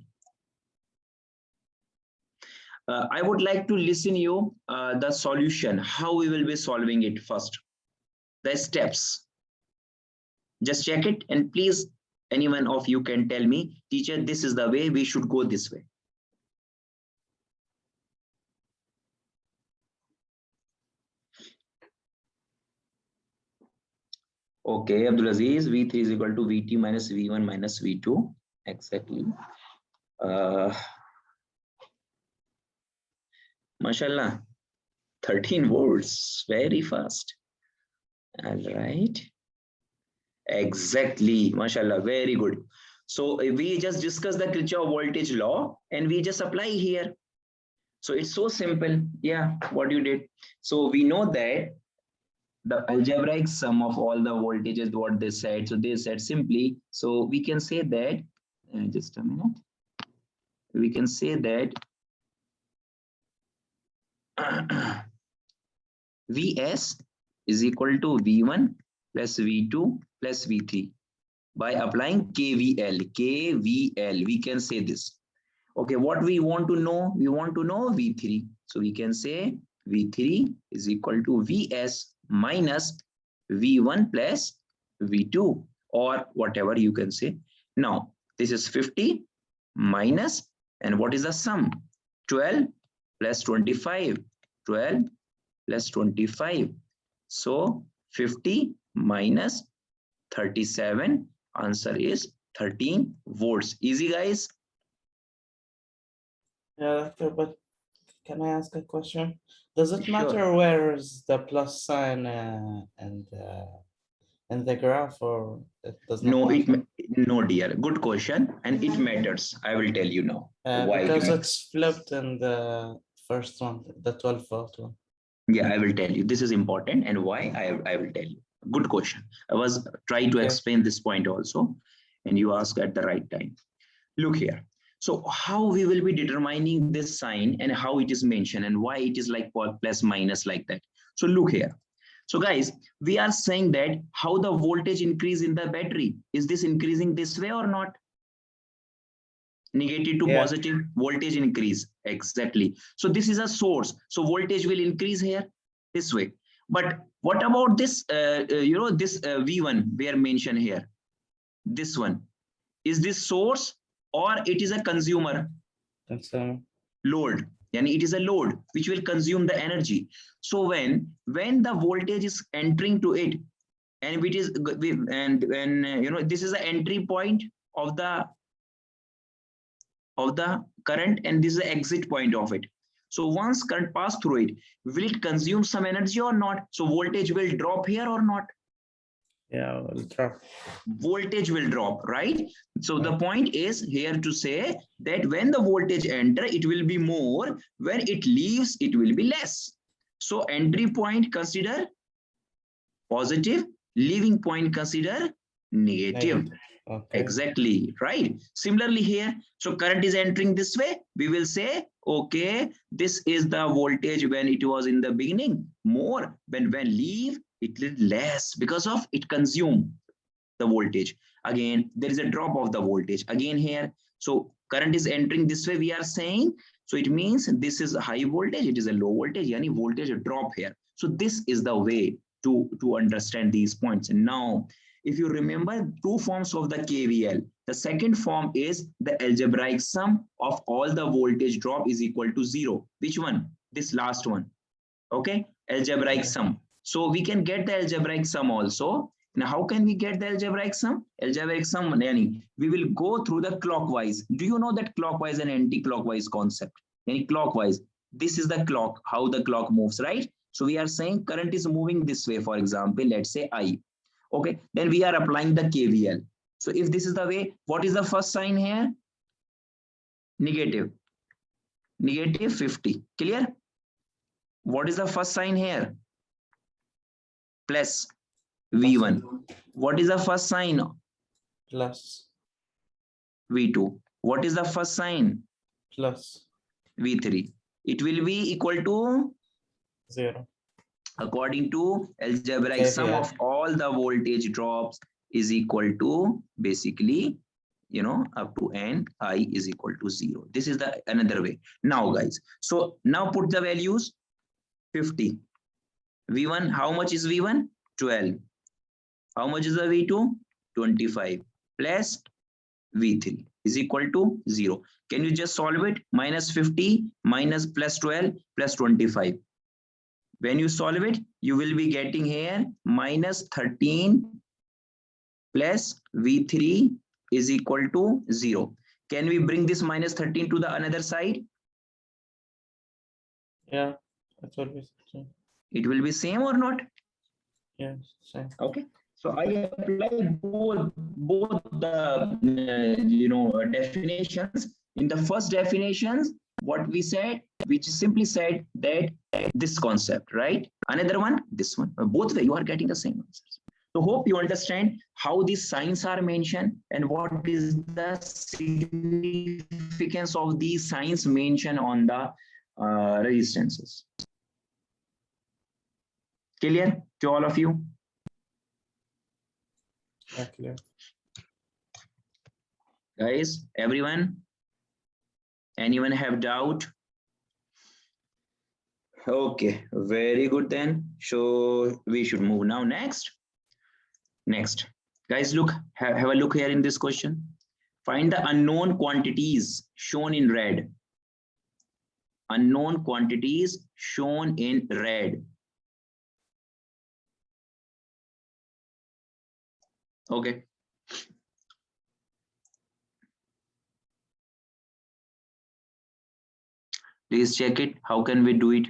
I would like to listen you the solution, how we will be solving it first. The steps. Just check it and please, anyone of you can tell me, teacher, this is the way we should go this way. Okay, Abdul Aziz, V3 is equal to Vt minus V1 minus V2. Exactly. Mashallah, 13 volts, very fast. All right. Exactly, mashallah, very good. So we just discussed the Kirchhoff voltage law and we just apply here. So it's so simple. Yeah, what you did. So we know that the algebraic sum of all the voltages, what they said. So they said simply, so we can say that, just a minute. We can say that Vs is equal to V1 plus V2 plus V3 by applying KVL. KVL, we can say this. Okay, what we want to know? We want to know V3. So we can say V3 is equal to Vs minus V1 plus V2 or whatever you can say. Now, this is 50 minus, and what is the sum? 12 plus 25. 12 plus 25. So 50 minus 37. Answer is 13 volts. Easy, guys. Yeah, doctor, but can I ask a question? Does it Sure. matter where is the plus sign and the graph, or it does not No, matter? no, dear. Good question, and it matters. I will tell you now why it Because matters. it's flipped in the first one, the 12-volt one. Yeah, I will tell you. This is important, and why I will tell you. Good question. I was trying to Okay. explain this point also, and you asked at the right time. Look here. So how we will be determining this sign and how it is mentioned and why it is like plus minus like that. So look here. So guys, we are saying that how the voltage increase in the battery, is this increasing this way or not? Negative to positive voltage increase. Exactly. So this is a source. So voltage will increase here this way. But what about this, this V1 we are mentioned here? This one. Is this source or it is a consumer? Load. And it is a load which will consume the energy. So when the voltage is entering to it, and it is when this is the entry point of the current, and this is the exit point of it. So once current pass through it, will it consume some energy or not? So voltage will drop here or not? Yeah, will drop. Voltage will drop, right? So the point is here to say that when the voltage enter, it will be more. When it leaves, it will be less. So entry point consider positive, leaving point consider negative. Okay. Exactly, right? Similarly here, so current is entering this way. We will say, okay, this is the voltage when it was in the beginning, more. When leave, it is less because of it consume the voltage. Again, there is a drop of the voltage. Again here, so current is entering this way, we are saying. So it means this is a high voltage, it is a low voltage, any voltage drop here. So this is the way to understand these points. And now, if you remember two forms of the KVL, the second form is the algebraic sum of all the voltage drop is equal to 0. Which one? This last one. Okay, algebraic sum. So we can get the algebraic sum also. Now, how can we get the algebraic sum? Algebraic sum, we will go through the clockwise. Do you know that clockwise and anti-clockwise concept? Any clockwise, this is the clock, how the clock moves, right? So we are saying current is moving this way, for example, let's say I. Okay, then we are applying the KVL. So if this is the way, what is the first sign here? Negative. Negative 50. Clear? What is the first sign here? Plus V1. What is the first sign? Plus V2. What is the first sign? plus V3. It will be equal to 0. According to algebraic sum of all the voltage drops is equal to basically, you know, up to n I is equal to 0. This is the another way. Now guys, so now put the values. 50. V1, how much is V1? 12. How much is the V2? 25 plus V3 is equal to 0. Can you just solve it? Minus 50 minus plus 12 plus 25. When you solve it, you will be getting here minus 13 plus V3 is equal to 0. Can we bring this minus 13 to the another side? Yeah, it will be same. It will be same or not? Yeah, same. Okay. So I apply both the definitions. In the first definitions, what we said, we simply said that this concept, right? Another one, this one. Both way you are getting the same answers. So hope you understand how these signs are mentioned and what is the significance of these signs mentioned on the resistances. Clear to all of you? Yeah, clear. Guys, everyone? Anyone have doubt? Okay, very good then. So we should move now next. Next. Guys, look, have a look here in this question. Find the unknown quantities shown in red. Unknown quantities shown in red. Okay. Please check it. How can we do it?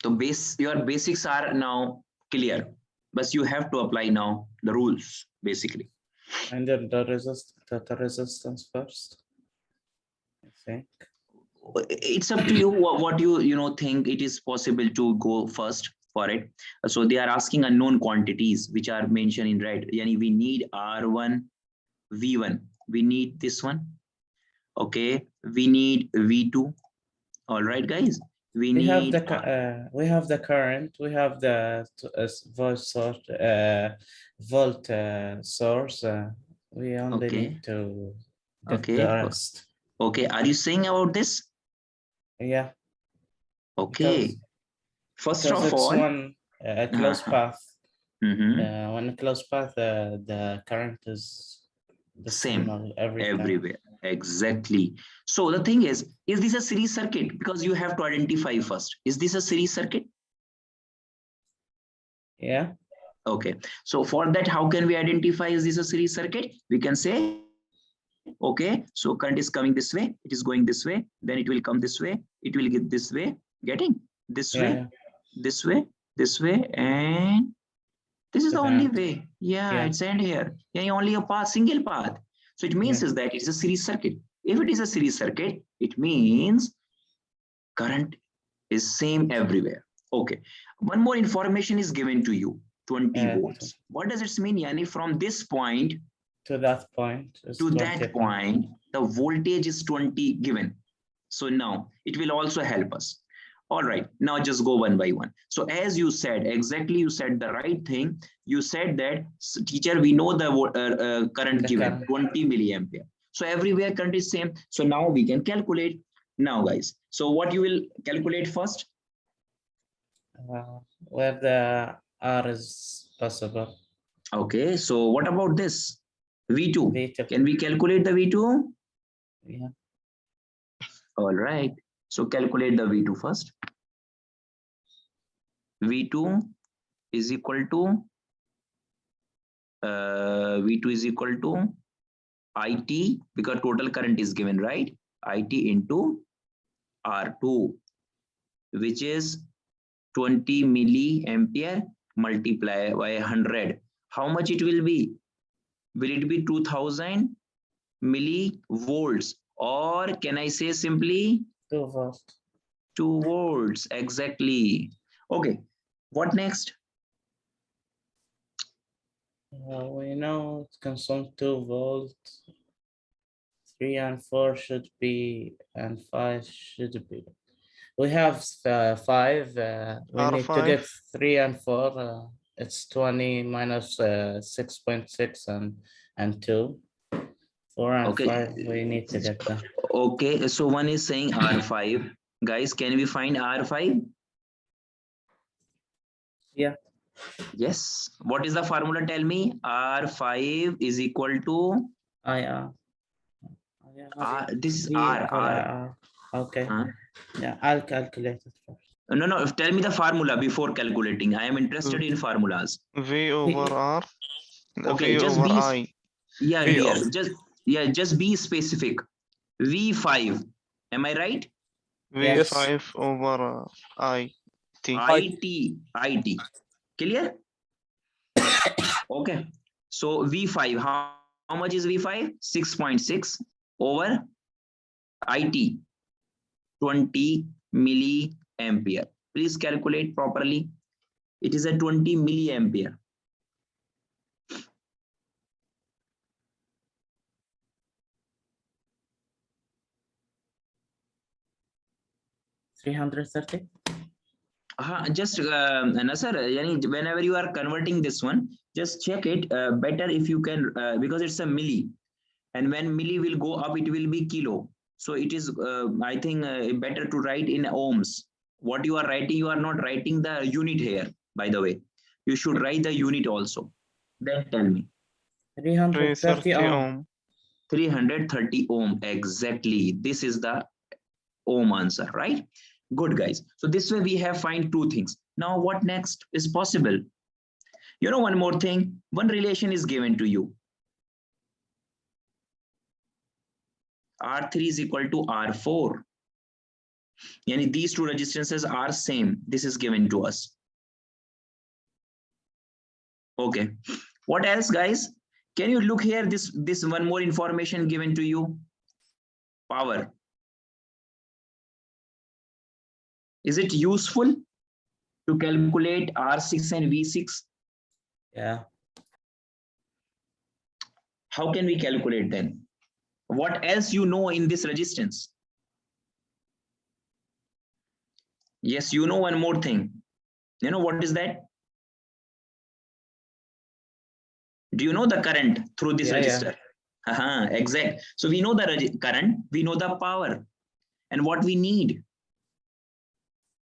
So your basics are now clear, but you have to apply now the rules basically. And then the resistance first, I think. It's up to you what you think it is possible to go first for it. So they are asking unknown quantities which are mentioned in red. Yani we need R1, V1. We need this one. Okay, we need V2. All right, guys. We have need the current, we have the volt source. We only okay. need to get Okay. the rest. Okay, are you saying about this? Yeah. Okay. First of it's all, one closed path. Mm-hmm. When a closed path, the current is the same everywhere. Exactly. So the thing is this a series circuit? Because you have to identify first. Is this a series circuit? Yeah. Okay. So for that, how can we identify is this a series circuit? We can say, okay, so current is coming this way, it is going this way, then it will come this way, it will get this way, getting this way, this way, this way, and this is the only way. Yeah, it's end here. Yeah, only a path, single path. So it means is that it's a series circuit. If it is a series circuit, it means current is same everywhere. Okay. One more information is given to you. 20 volts. What does it mean? Yani from this point to that point, the voltage is 20 given. So now it will also help us. All right, now just go one by one. So as you said, exactly, you said the right thing. You said that, teacher, we know the current given, 20 milliampere. So everywhere current is same. So now we can calculate. Now guys, so what you will calculate first? Where the R is possible. Okay, so what about this? V2. Can we calculate the V2? Yeah. All right. So calculate the V2 first. V2 is equal to V2 is equal to IT, because total current is given, right? IT into R2, which is 20 milliampere multiplied by 100. How much it will be? Will it be 2000 millivolts, or can I say simply 2 volts? 2 volts, exactly. Okay, what next? We know it consumes 2 volts. 3 and 4 should be, and 5 should be. We have 5. We need to R5. get 3 and 4. It's 20 minus 6.6 and 2. 4 and Okay. 5. We need to get them. Okay, so one is saying R5. Guys, can we find R5? Yeah. Yes. What is the formula? Tell me. R5 is equal to IR. R. This is V R. equal R. IR. Okay. Huh? Yeah, I'll calculate it first. No, no. Tell me the formula before calculating. I am interested in formulas. V over R. Okay, V just over be. I. Yeah, V dear. of- Just be specific. V5. Am I right? V5 over I. T. IT. Clear? Okay. So V5. How much is V5? 6.6 over IT. 20 milliampere. Please calculate properly. It is a 20 milliampere. $330. Just Nasser, whenever you are converting this one, just check it better if you can, because it's a milli, and when milli will go up, it will be kilo. So it is, I think, better to write in ohms. What you are writing, you are not writing the unit here, by the way. You should write the unit also. Then tell me. 330 ohm. ohm. 330 ohm, exactly. This is the ohm answer, right? Good, guys. So this way we have find two things. Now what next is possible? You know, one more thing, one relation is given to you. R3 is equal to R4. Yani these two resistances are same. This is given to us. Okay. What else, guys? Can you look here? This one more information given to you. Power. Is it useful to calculate R6 and V6? Yeah. How can we calculate then? What else you know in this resistance? Yes, you know one more thing. You know what is that? Do you know the current through this resistor? Exact. So we know the current, we know the power, and what we need.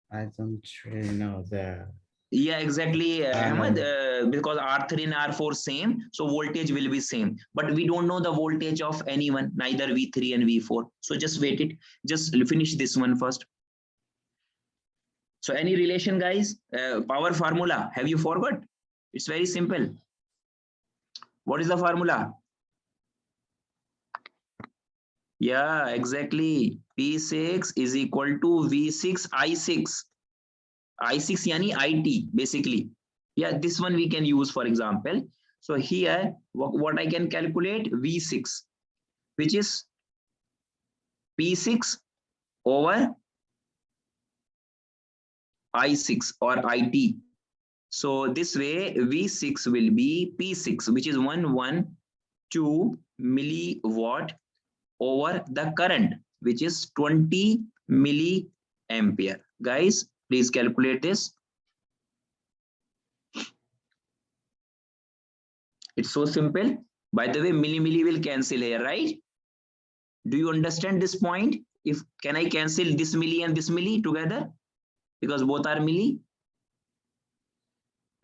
I don't really know the. Yeah, exactly, Ahmed. know. Because R3 and R4 same, so voltage will be same. But we don't know the voltage of anyone, neither V3 and V4. So just wait it. Just finish this one first. So any relation, guys? Power formula. Have you forgot? It's very simple. What is the formula? Yeah, exactly. P6 is equal to V6 I6. I6 yani IT basically. Yeah, this one we can use for example. So here what I can calculate V6, which is P6 over I6 or IT. So this way V6 will be P6, which is 112 milliwatt over the current, which is 20 milliampere. Guys, please calculate this. It's so simple. By the way, milli will cancel here, right? Do you understand this point? If can I cancel this milli and this milli together? Because both are milli.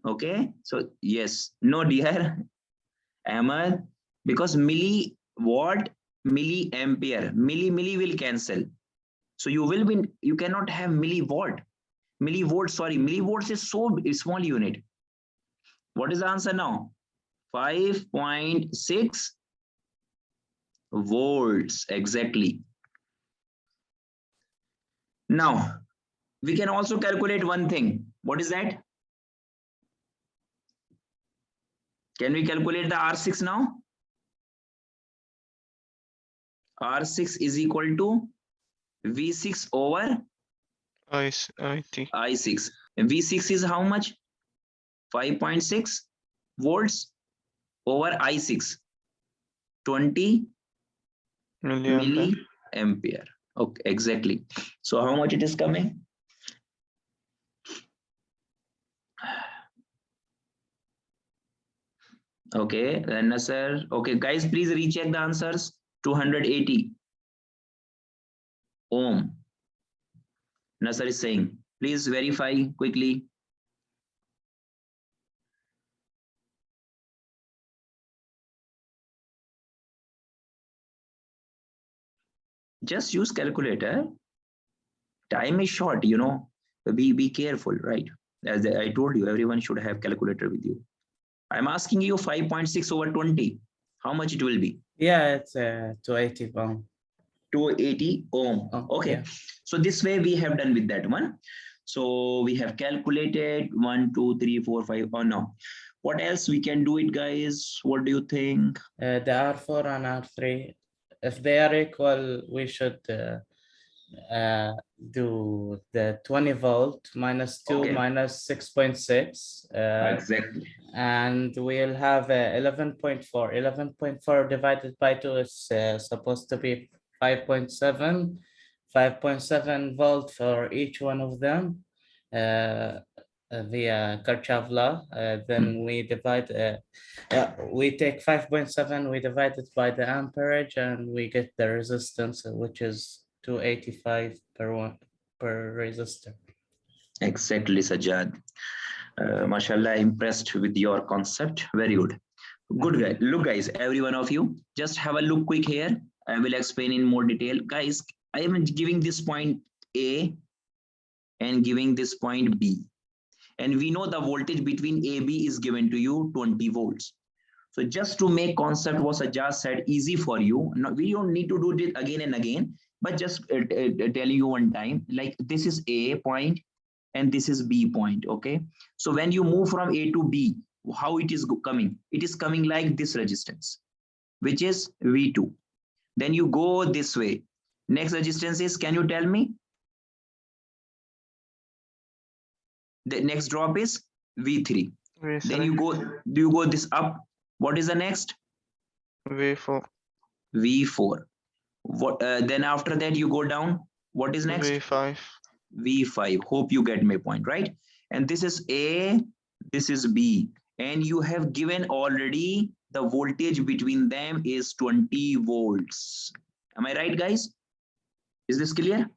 Okay, so yes, no dear, Ahmed, because milliwatt, milliampere, milli will cancel. So you cannot have milliwatt. Millivolts is so small unit. What is the answer now? 5.6 volts, exactly. Now, we can also calculate one thing. What is that? Can we calculate the R6 now? R6 is equal to V6 over IT. I6. V6 is how much? 5.6 volts over I6. 20 milliampere. milliampere. Okay, exactly. So how much it is coming? Okay, then Nasser. Okay, guys, please recheck the answers. 280 ohm. Nasser is saying, please verify quickly. Just use calculator. Time is short, you know. Be careful, right? As I told you, everyone should have calculator with you. I'm asking you 5.6 over 20. How much it will be? Yeah, it's 280 pound. 280 ohm. Oh, Okay. yeah. So this way we have done with that one. So we have calculated 1, 2, 3, 4, 5. Oh no. What else we can do it, guys? What do you think? The R4 and R3, if they are equal, we should do the 20 volt minus 2 Okay. minus 6.6. Exactly. And we'll have 11.4. 11.4 divided by 2 is supposed to be 5.7. 5.7 volt for each one of them via Kirchhoff law. Then we divide, we take 5.7, we divide it by the amperage, and we get the resistance, which is 285 per resistor. Exactly, Sajjad. Mashallah, impressed with your concept. Very good. Good guy. Look, guys, every one of you, just have a look quick here. I will explain in more detail. Guys, I am giving this point A and giving this point B. And we know the voltage between AB is given to you 20 volts. So just to make concept what Sajjad said easy for you, we don't need to do it again and again, but just telling you one time, like this is A point and this is B point, okay? So when you move from A to B, how it is coming? It is coming like this resistance, which is V2. Then you go this way. Next resistance is, can you tell me? The next drop is V3. Then you go this up. What is the next? V4. V4. What then after that you go down? What is next? V5. V5. Hope you get my point, right? And this is A, this is B, and you have given already the voltage between them is 20 volts. Am I right, guys? Is this clear?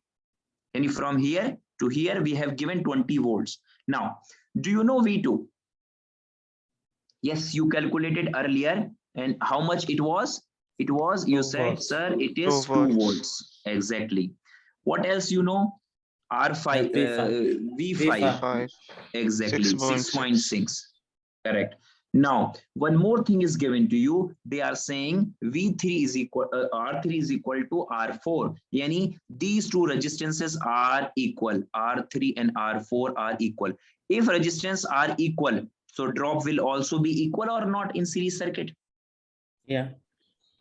And from here to here we have given 20 volts. Now, do you know V2? Yes, you calculated earlier, and how much it was? It was, you 2 said, volts. sir, it is 2 volts. volts. Exactly. What else you know? R5, V5. 5. Exactly, 6.6. 6.6. Correct. Now, one more thing is given to you. They are saying V3 is equal, R3 is equal to R4. Yani these two resistances are equal. R3 and R4 are equal. If resistance are equal, so drop will also be equal or not in series circuit. Yeah.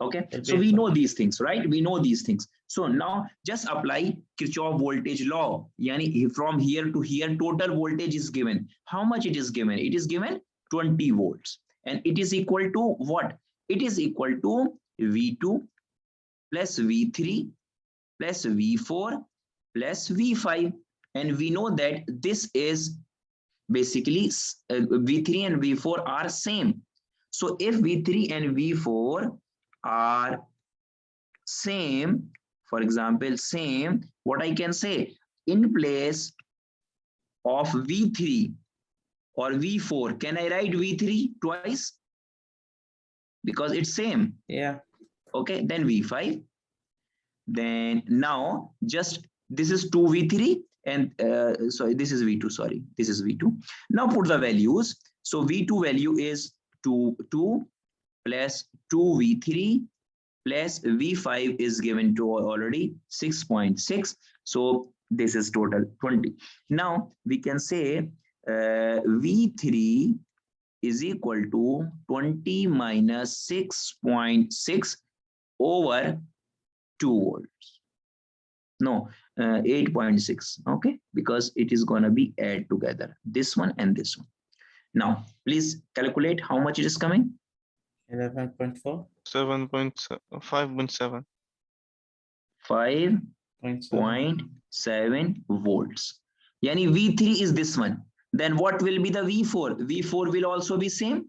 Okay, It'll so be we fine. know these things, right? We know these things. So now just apply Kirchhoff voltage law. Yani from here to here, total voltage is given. How much it is given? It is given 20 volts. And it is equal to what? It is equal to V2 plus V3 plus V4 plus V5. And we know that this is basically V3 and V4 are same. So if V3 and V4 are same, for example, same, what I can say, in place of V3 or V4, can I write V3 twice? Because it's same. Yeah. Okay, then V5. Then now just this is 2V3 and sorry, this is V2, sorry, this is V2. Now put the values. So V2 value is 2 plus 2V3 plus V5 is given to already 6.6. So this is total 20. Now we can say V3 is equal to 20 minus 6.6 over 2 volts. No, 8.6. Okay, because it is going to be add together this one and this one. Now, please calculate how much it is coming. 11.4. 5.7. 5.7 volts. Yani V3 is this one. Then what will be the V4? V4 will also be same.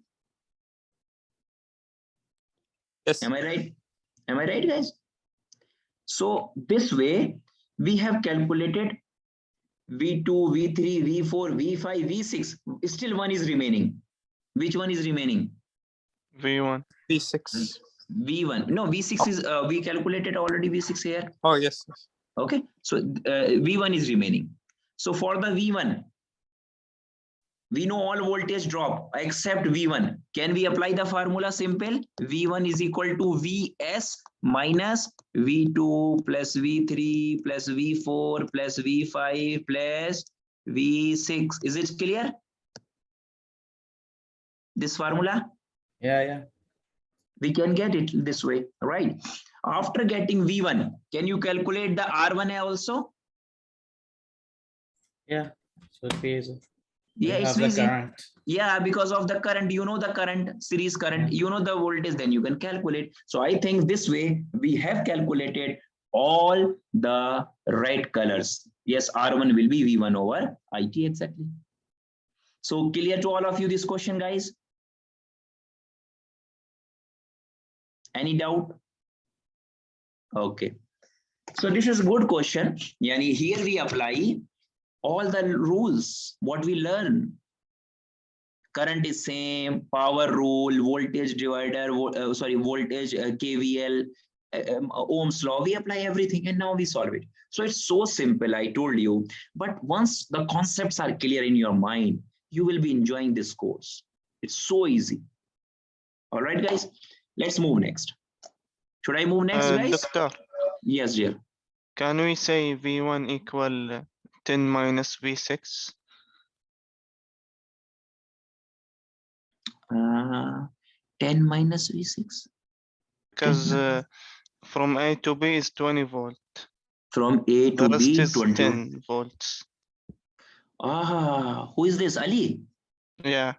Yes. Am I right? Am I right, guys? So this way we have calculated V2, V3, V4, V5, V6. Still one is remaining. Which one is remaining? V1. V6. V1. No, V6 is we calculated already V6 here. Oh, yes. Yes. Okay, so V1 is remaining. So for the V1, we know all voltage drop except V1. Can we apply the formula? Simple. V1 is equal to Vs minus V2 plus V3 plus V4 plus V5 plus V6. Is it clear? This formula? Yeah. We can get it this way, right? After getting V1, can you calculate the R1 also? Yeah. So it's easy. Yeah, We it's have the easy. current. Yeah, because of the current, you know the current, series current, you know the voltage, then you can calculate. So I think this way we have calculated all the right colors. Yes, R1 will be V1 over IT exactly. So clear to all of you this question, guys? Any doubt? Okay. So this is a good question. Yani here we apply all the rules, what we learn. Current is same, power rule, voltage divider, voltage KVL, Ohm's law. We apply everything and now we solve it. So it's so simple, I told you. But once the concepts are clear in your mind, you will be enjoying this course. It's so easy. All right, guys, let's move next. Should I move next, guys? Doctor, Yes, dear. can we say V1 equal 10 minus V6? 10 minus V6. Because from A to B is 20 volt. From A The to rest B, is 20. 10 volts. Who is this? Ali? Yeah.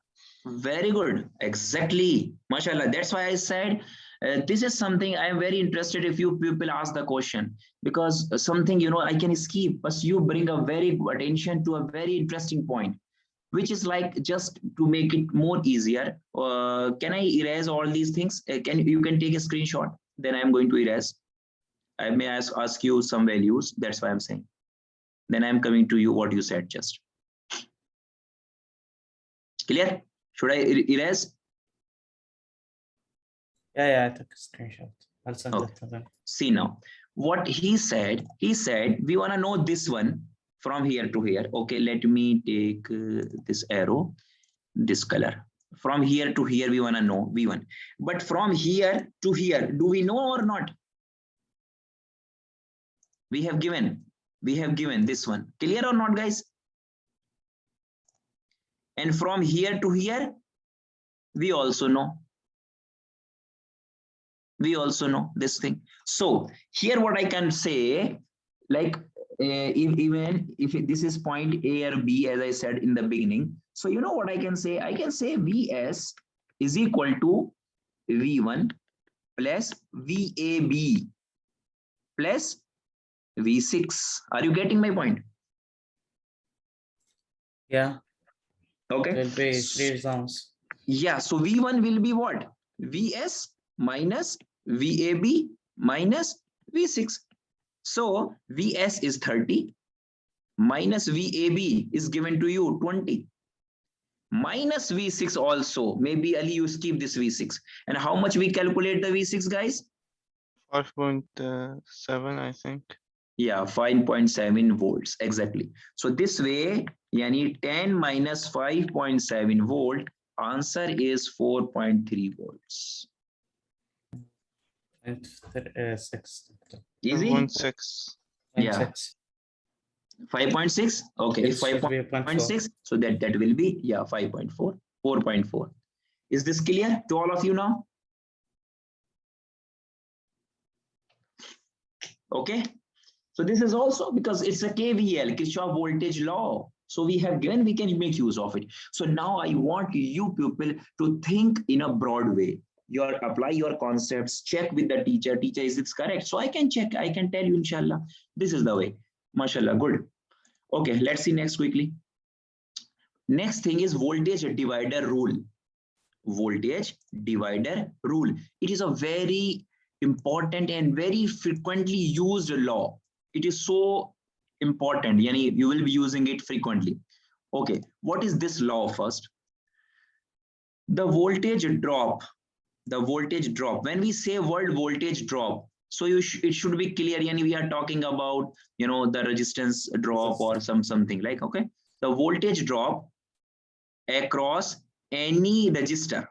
Very good. Exactly. MashaAllah. That's why I said this is something I am very interested if you people ask the question, because something, you know, I can skip, but you bring a very good attention to a very interesting point, which is like just to make it more easier. Can I erase all these things? You can take a screenshot, then I'm going to erase. I may ask you some values. That's why I'm saying. Then I'm coming to you what you said just. Clear? Should I erase? Yeah, I took a screenshot. I'll send Okay. it to them. See now, what he said we want to know this one from here to here. Okay, let me take this arrow, this color. From here to here, we want to know V1. But from here to here, do we know or not? We have given this one. Clear or not, guys? And from here to here, we also know. We also know this thing. So here what I can say, like even if this is point A or B, as I said in the beginning. So you know what I can say? I can say Vs is equal to V1 plus VAB plus V6. Are you getting my point? Yeah, Okay. there'll be 3 zones. Yeah, so V1 will be what? Vs minus VAB minus V6. So Vs is 30 minus VAB is given to you 20 minus V6 also. Maybe Ali, you skip this V6. And how much we calculate the V6, guys? 5.7, I think. Yeah, 5.7 volts exactly. So this way, yani 10 minus 5.7 volt, answer is 4.3 volts. And 6. Easy? 1.6. Yeah. 5.6. Okay, It if should be 5.6, so that will be 5.4, 4.4. Is this clear to all of you now? Okay, so this is also because it's a KVL, Kirchhoff voltage law. So we have given, we can make use of it. So now I want you people to think in a broad way. your apply your concepts, check with the teacher. Teacher, is it correct? So I can check, I can tell you, inshallah. This is the way. Mashallah, good. Okay, let's see next quickly. Next thing is voltage divider rule. Voltage divider rule. It is a very important and very frequently used law. It is so important. Yani you will be using it frequently. Okay, what is this law first? The voltage drop. The voltage drop. When we say word voltage drop, so it should be clear. Yani we are talking about, you know, the resistance drop or something like, okay, the voltage drop across any register,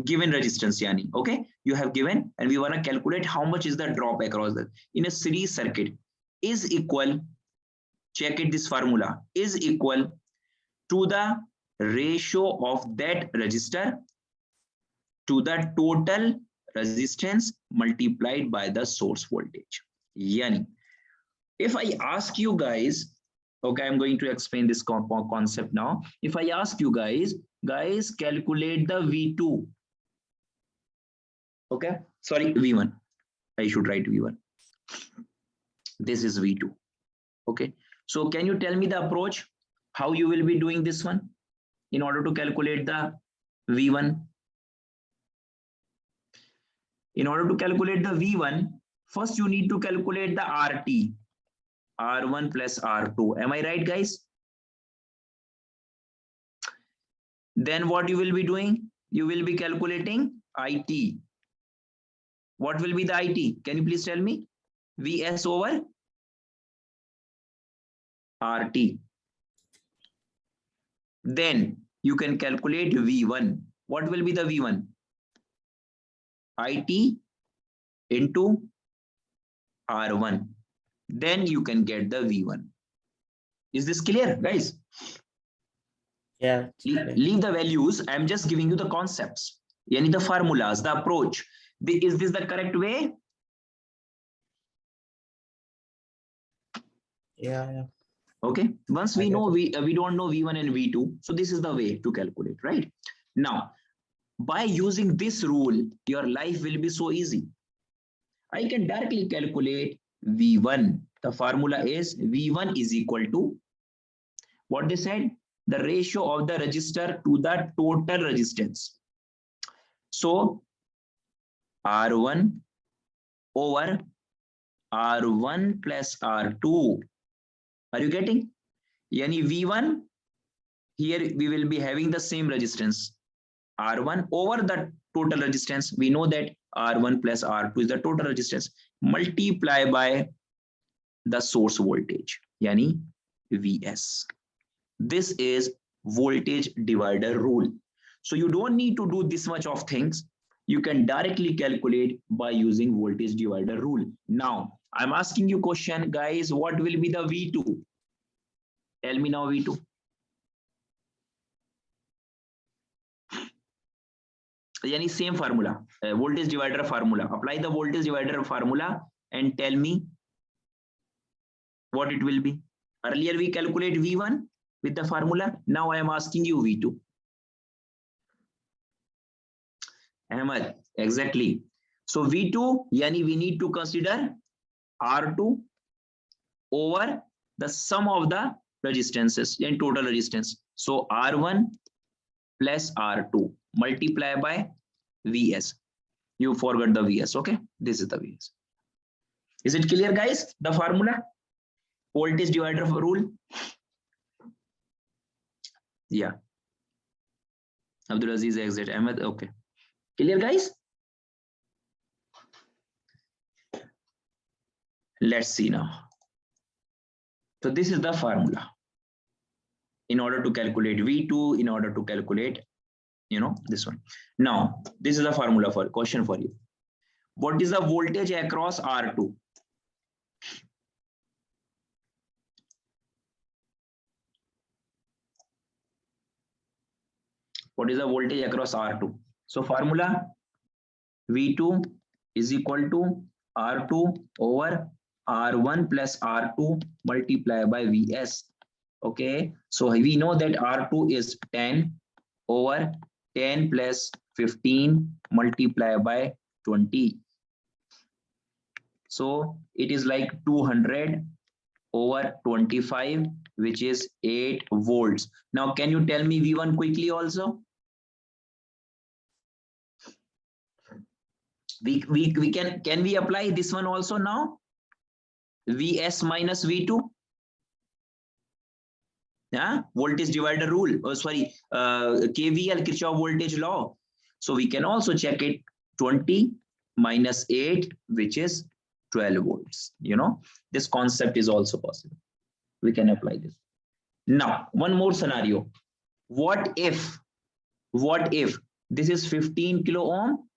given resistance, yani, okay, you have given, and we want to calculate how much is the drop across that in a series circuit is equal, check it, this formula is equal to the ratio of that resistor to the total resistance multiplied by the source voltage. Yani, if I ask you guys, okay, I'm going to explain this concept now. If I ask you guys calculate the V2. Okay, sorry, V1. I should write V1. This is V2. Okay, so can you tell me the approach? How you will be doing this one in order to calculate the V1? In order to calculate the V1, first you need to calculate the RT. R1 plus R2. Am I right, guys? Then what you will be doing? You will be calculating IT. What will be the IT? Can you please tell me? VS over RT. Then you can calculate V1. What will be the V1? IT into R1. Then you can get the V1. Is this clear, guys? Yeah. Leave the values. I'm just giving you the concepts. Yani the formulas, the approach. Is this the correct way? Yeah. Okay. Once I we get know it. we don't know V1 and V2. So this is the way to calculate, right? Now, by using this rule, your life will be so easy. I can directly calculate V1. The formula is V1 is equal to what they said, the ratio of the resistor to the total resistance. So R1 over R1 plus R2. Are you getting? Yani V1, here we will be having the same resistance. R1 over the total resistance. We know that R1 plus R2 is the total resistance. Multiply by the source voltage, yani Vs. This is voltage divider rule. So you don't need to do this much of things. You can directly calculate by using voltage divider rule. Now, I'm asking you question, guys, what will be the V2? Tell me now V2. Yani same formula, voltage divider formula. Apply the voltage divider formula and tell me what it will be. Earlier we calculate V1 with the formula. Now I am asking you V2. Ahmad, exactly. So V2, yani we need to consider R2 over the sum of the resistances and total resistance. So R1 plus R2 multiply by Vs. You forgot the Vs, okay? This is the Vs. Is it clear, guys? The formula? Voltage divider rule? Yeah. Abdul Aziz, exit. Ahmed, okay. Clear, guys? Let's see now. So this is the formula. In order to calculate V2, in order to calculate, you know, this one. Now, this is the formula for question for you. What is the voltage across R2? What is the voltage across R2? So formula V2 is equal to R2 over R1 plus R2 multiplied by Vs. Okay, so we know that R2 is 10 over 10 plus 15 multiplied by 20. So it is like 200 over 25, which is 8 volts. Now, can you tell me V1 quickly also? We can we apply this one also now? Vs minus V2? Yeah, voltage divider rule. Oh, sorry, KVL, Kirchhoff voltage law. So we can also check it. 20 minus 8, which is 12 volts. You know, this concept is also possible. We can apply this. Now, one more scenario. What if this is 15 kilo ohm?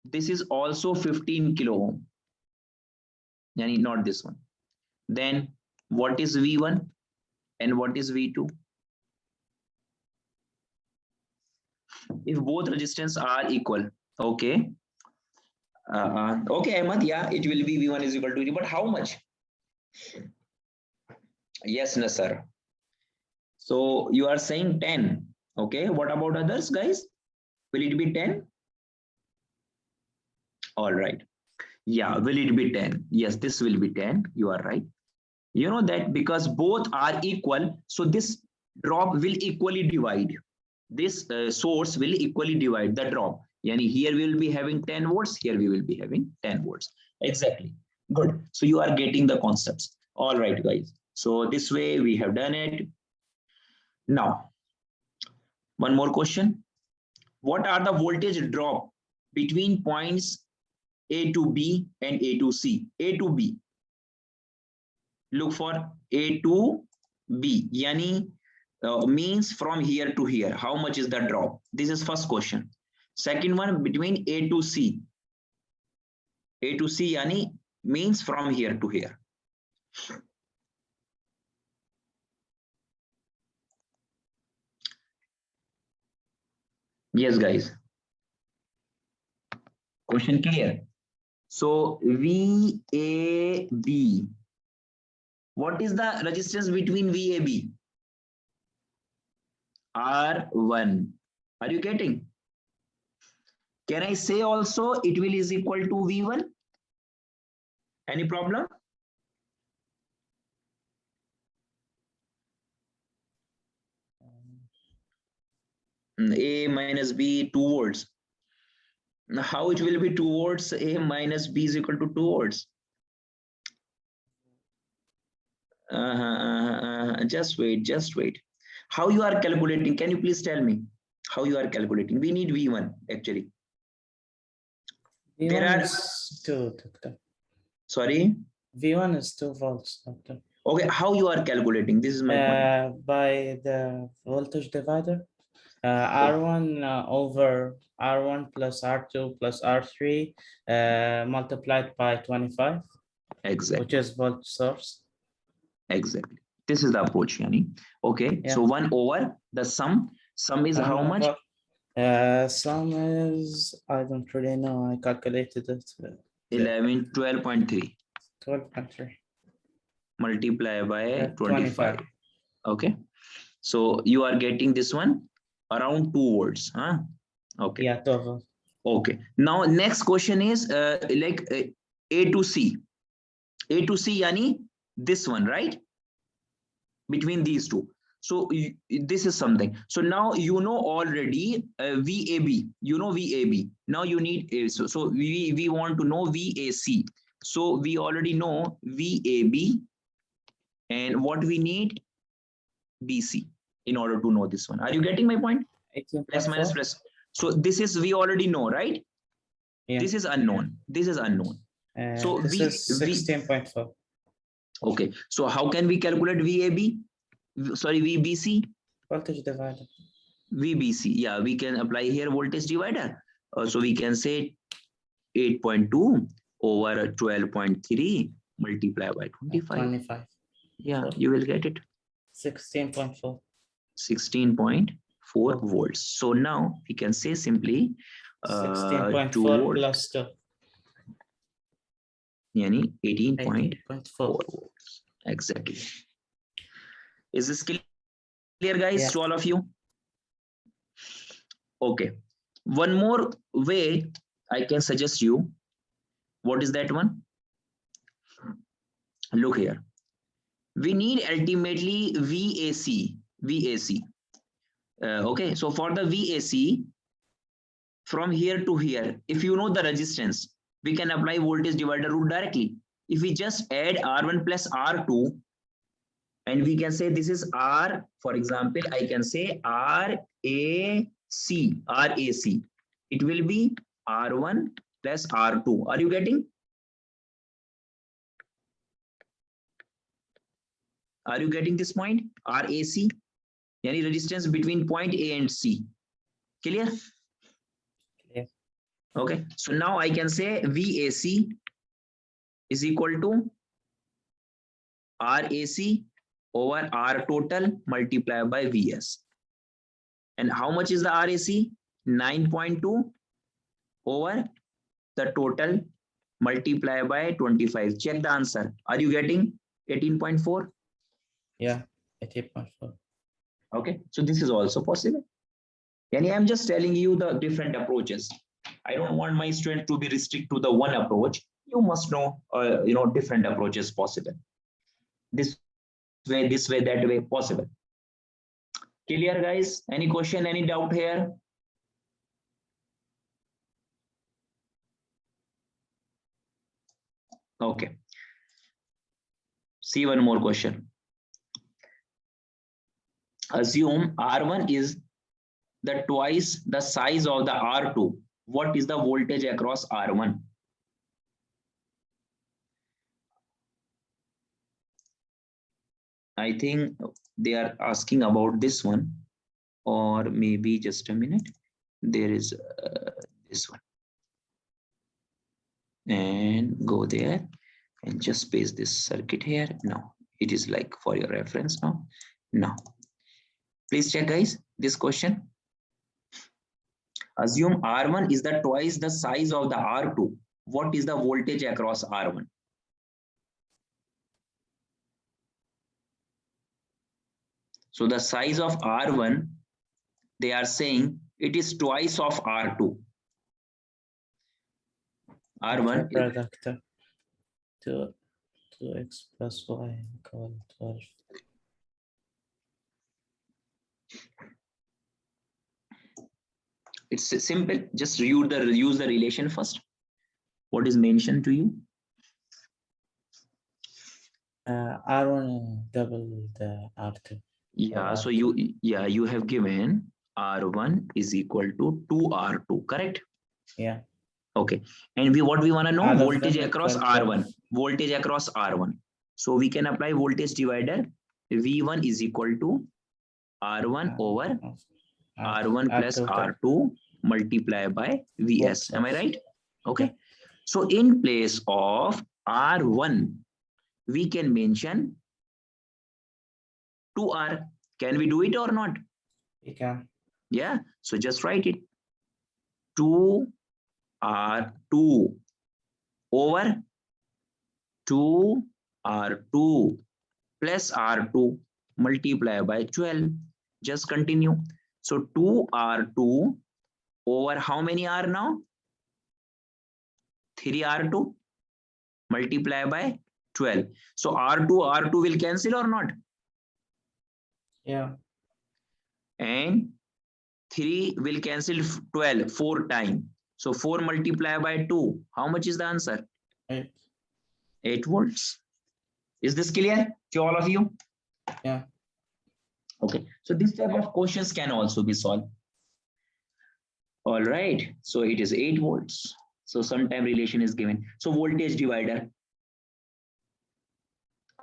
This is also 15 kilo ohm. Yani not this one. Then what is V1 and what is V2? If both resistance are equal, okay. Okay, Ahmad, yeah, it will be V1 is equal to V2, but how much? Yes, Nasar. So you are saying 10. Okay, what about others, guys? Will it be 10? All right. Yeah, will it be 10? Yes, this will be 10. You are right. You know that because both are equal, so this drop will equally divide. This source will equally divide the drop. Yani here we will be having 10 volts, here we will be having 10 volts. Exactly. Good. So you are getting the concepts. All right, guys. So this way we have done it. Now, one more question. What are the voltage drop between points A to B and A to C? A to B. Look for A to B. Yani means from here to here. How much is the drop? This is first question. Second one, between A to C. A to C yani means from here to here. Yes, guys. Question clear. So VAB. What is the resistance between VAB? R1. Are you getting? Can I say also it will is equal to V1? Any problem? A minus B, 2 volts. Now, how it will be 2 volts? A minus B is equal to 2 volts. Just wait. How you are calculating? Can you please tell me how you are calculating? We need V1 actually. There V1 are- is 2, Doctor. Sorry. V1 is 2 volts, Doctor. Okay, how you are calculating? This is my point. By the voltage divider. R1 over R1 plus R2 plus R3 multiplied by 25, Exactly. which is volt source. Exactly. This is the approach, Yani. Okay. Yeah. So 1 over the sum. Sum is how much? Sum is, I don't really know. I calculated it. 12.3 12.3. multiplied by 25. 25. Okay. So you are getting this one around 2 volts. Huh? Okay. Yeah, 12 volts. Okay. Now next question is A to C. A to C, yani this one, right? Between these two. So this is something. So now you know already VAB. You know VAB. Now you need so we want to know VAC. So we already know VAB, and what we need BC in order to know this one. Are you getting my point? Plus minus 18.4. plus. So this is we already know, right? Yeah. This is unknown. This is unknown. So this is 16.4. Okay. So how can we calculate VAB? Sorry, VBC. Voltage divider. VBC. Yeah, we can apply here voltage divider. So we can say 8.2 over 12.3 multiplied by 25. 25. Yeah, you will get it. 16.4. 16.4 volts. So now we can say simply 16.4 2 plus 2. Yani 18.4 18.4. volts. Exactly. Is this clear, guys, Yeah. to all of you? Okay. One more way I can suggest you. What is that one? Look here. We need ultimately VAC. VAC. Okay, so for the VAC, from here to here, if you know the resistance, we can apply voltage divider rule directly. If we just add R1 plus R2, and we can say this is R, for example, I can say RAC. It will be R1 plus R2. Are you getting? Are you getting this point? RAC, any resistance between point A and C. Clear? Clear. Okay, so now I can say VAC is equal to RAC over R total multiplied by VS. And how much is the RAC? 9.2 over the total multiplied by 25. Check the answer. Are you getting 18.4? Yeah, 80.4. Okay, so this is also possible. And I'm just telling you the different approaches. I don't want my student to be restricted to the one approach. You must know, different approaches possible. This way, that way, possible. Clear, guys? Any question, any doubt here? Okay. See one more question. Assume R1 is the twice the size of the R2. What is the voltage across R1? I think they are asking about this one, or maybe just a minute. There is this one. And go there and just paste this circuit here. Now it is like for your reference now. Now, please check, guys, this question. Assume R1 is the twice the size of the R2. What is the voltage across R1? So the size of R1, they are saying it is twice of R2. R1 Product 2x plus y equal 12. it's simple. Just use the relation first. What is mentioned to you? R1 double the R2. Yeah, so you have given R1 is equal to 2R2, correct? Yeah. Okay, and what we want to know, All of voltage them across equal R1. 12. Voltage across R1. So we can apply voltage divider. V1 is equal to R1 over R1 plus R2 multiplied by VS. Am I right? Okay. Yeah. So in place of R1, we can mention 2R. Can we do it or not? You can. Yeah. So just write it. 2R2 over 2R2 plus R2 multiplied by 12. Just continue. So 2R2 over how many R now? 3R2 multiplied by 12. So R2 will cancel or not? Yeah. And 3 will cancel 12 4 times. So 4 multiplied by 2. How much is the answer? 8. 8 volts. Is this clear to all of you? Yeah. Okay. So this type of questions can also be solved. All right. So it is 8 volts. So sometime relation is given. So voltage divider.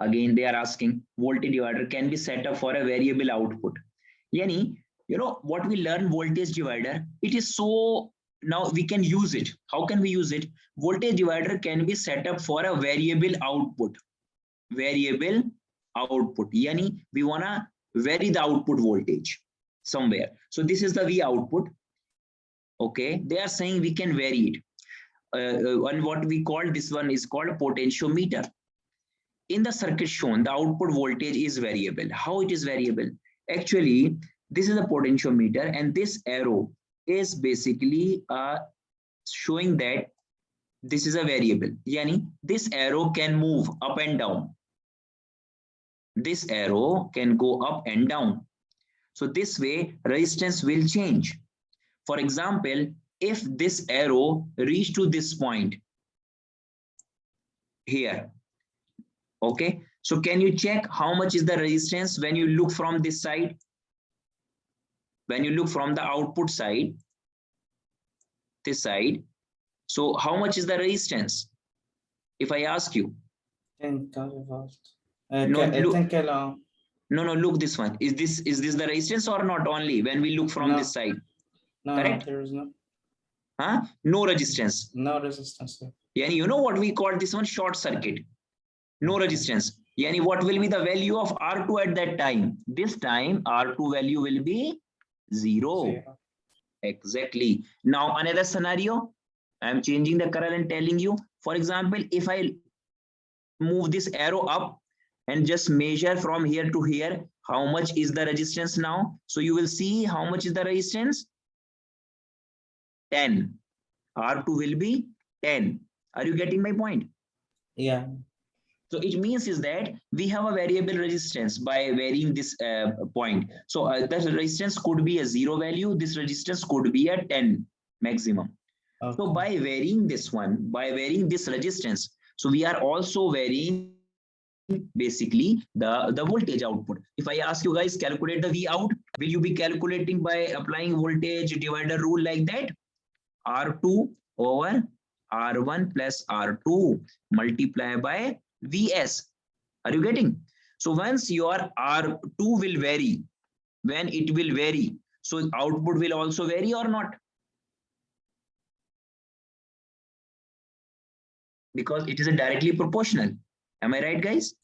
Again, they are asking voltage divider can be set up for a variable output. Yani, what we learn voltage divider, it is so now we can use it. How can we use it? Voltage divider can be set up for a variable output. Variable output. Yani, we want to vary the output voltage somewhere. So this is the V output. Okay. They are saying we can vary it. And what we call this one is called potentiometer. In the circuit shown, the output voltage is variable. How it is variable? Actually, this is a potentiometer and this arrow is basically showing that this is a variable. Yani this arrow can move up and down. This arrow can go up and down. So this way resistance will change. For example, if this arrow reach to this point here, okay, so can you check how much is the resistance when you look from this side? When you look from the output side, this side, so how much is the resistance? If I ask you, 10 kilovolt. No, look. 10 kilo. no, look this one. Is this the resistance or not only when we look from No. this side? No, Correct? there is no No resistance. resistance here. Yani you know what we call this one? Short circuit. No resistance. Yani what will be the value of R2 at that time? This time R2 value will be 0. 0. Exactly. Now another scenario. I am changing the color and telling you. For example, if I move this arrow up and just measure from here to here, how much is the resistance now? So you will see how much is the resistance? 10. R2 will be 10. Are you getting my point? Yeah. So it means is that we have a variable resistance by varying this point. So the resistance could be a 0 value. This resistance could be a 10 maximum. Okay. So by varying this one, by varying this resistance, so we are also varying basically the voltage output. If I ask you guys calculate the V out, will you be calculating by applying voltage divider rule like that? R2 over R1 plus R2 multiply by Vs. Are you getting? So once your R2 will vary, when it will vary, so output will also vary or not? Because it is a directly proportional. Am I right, guys?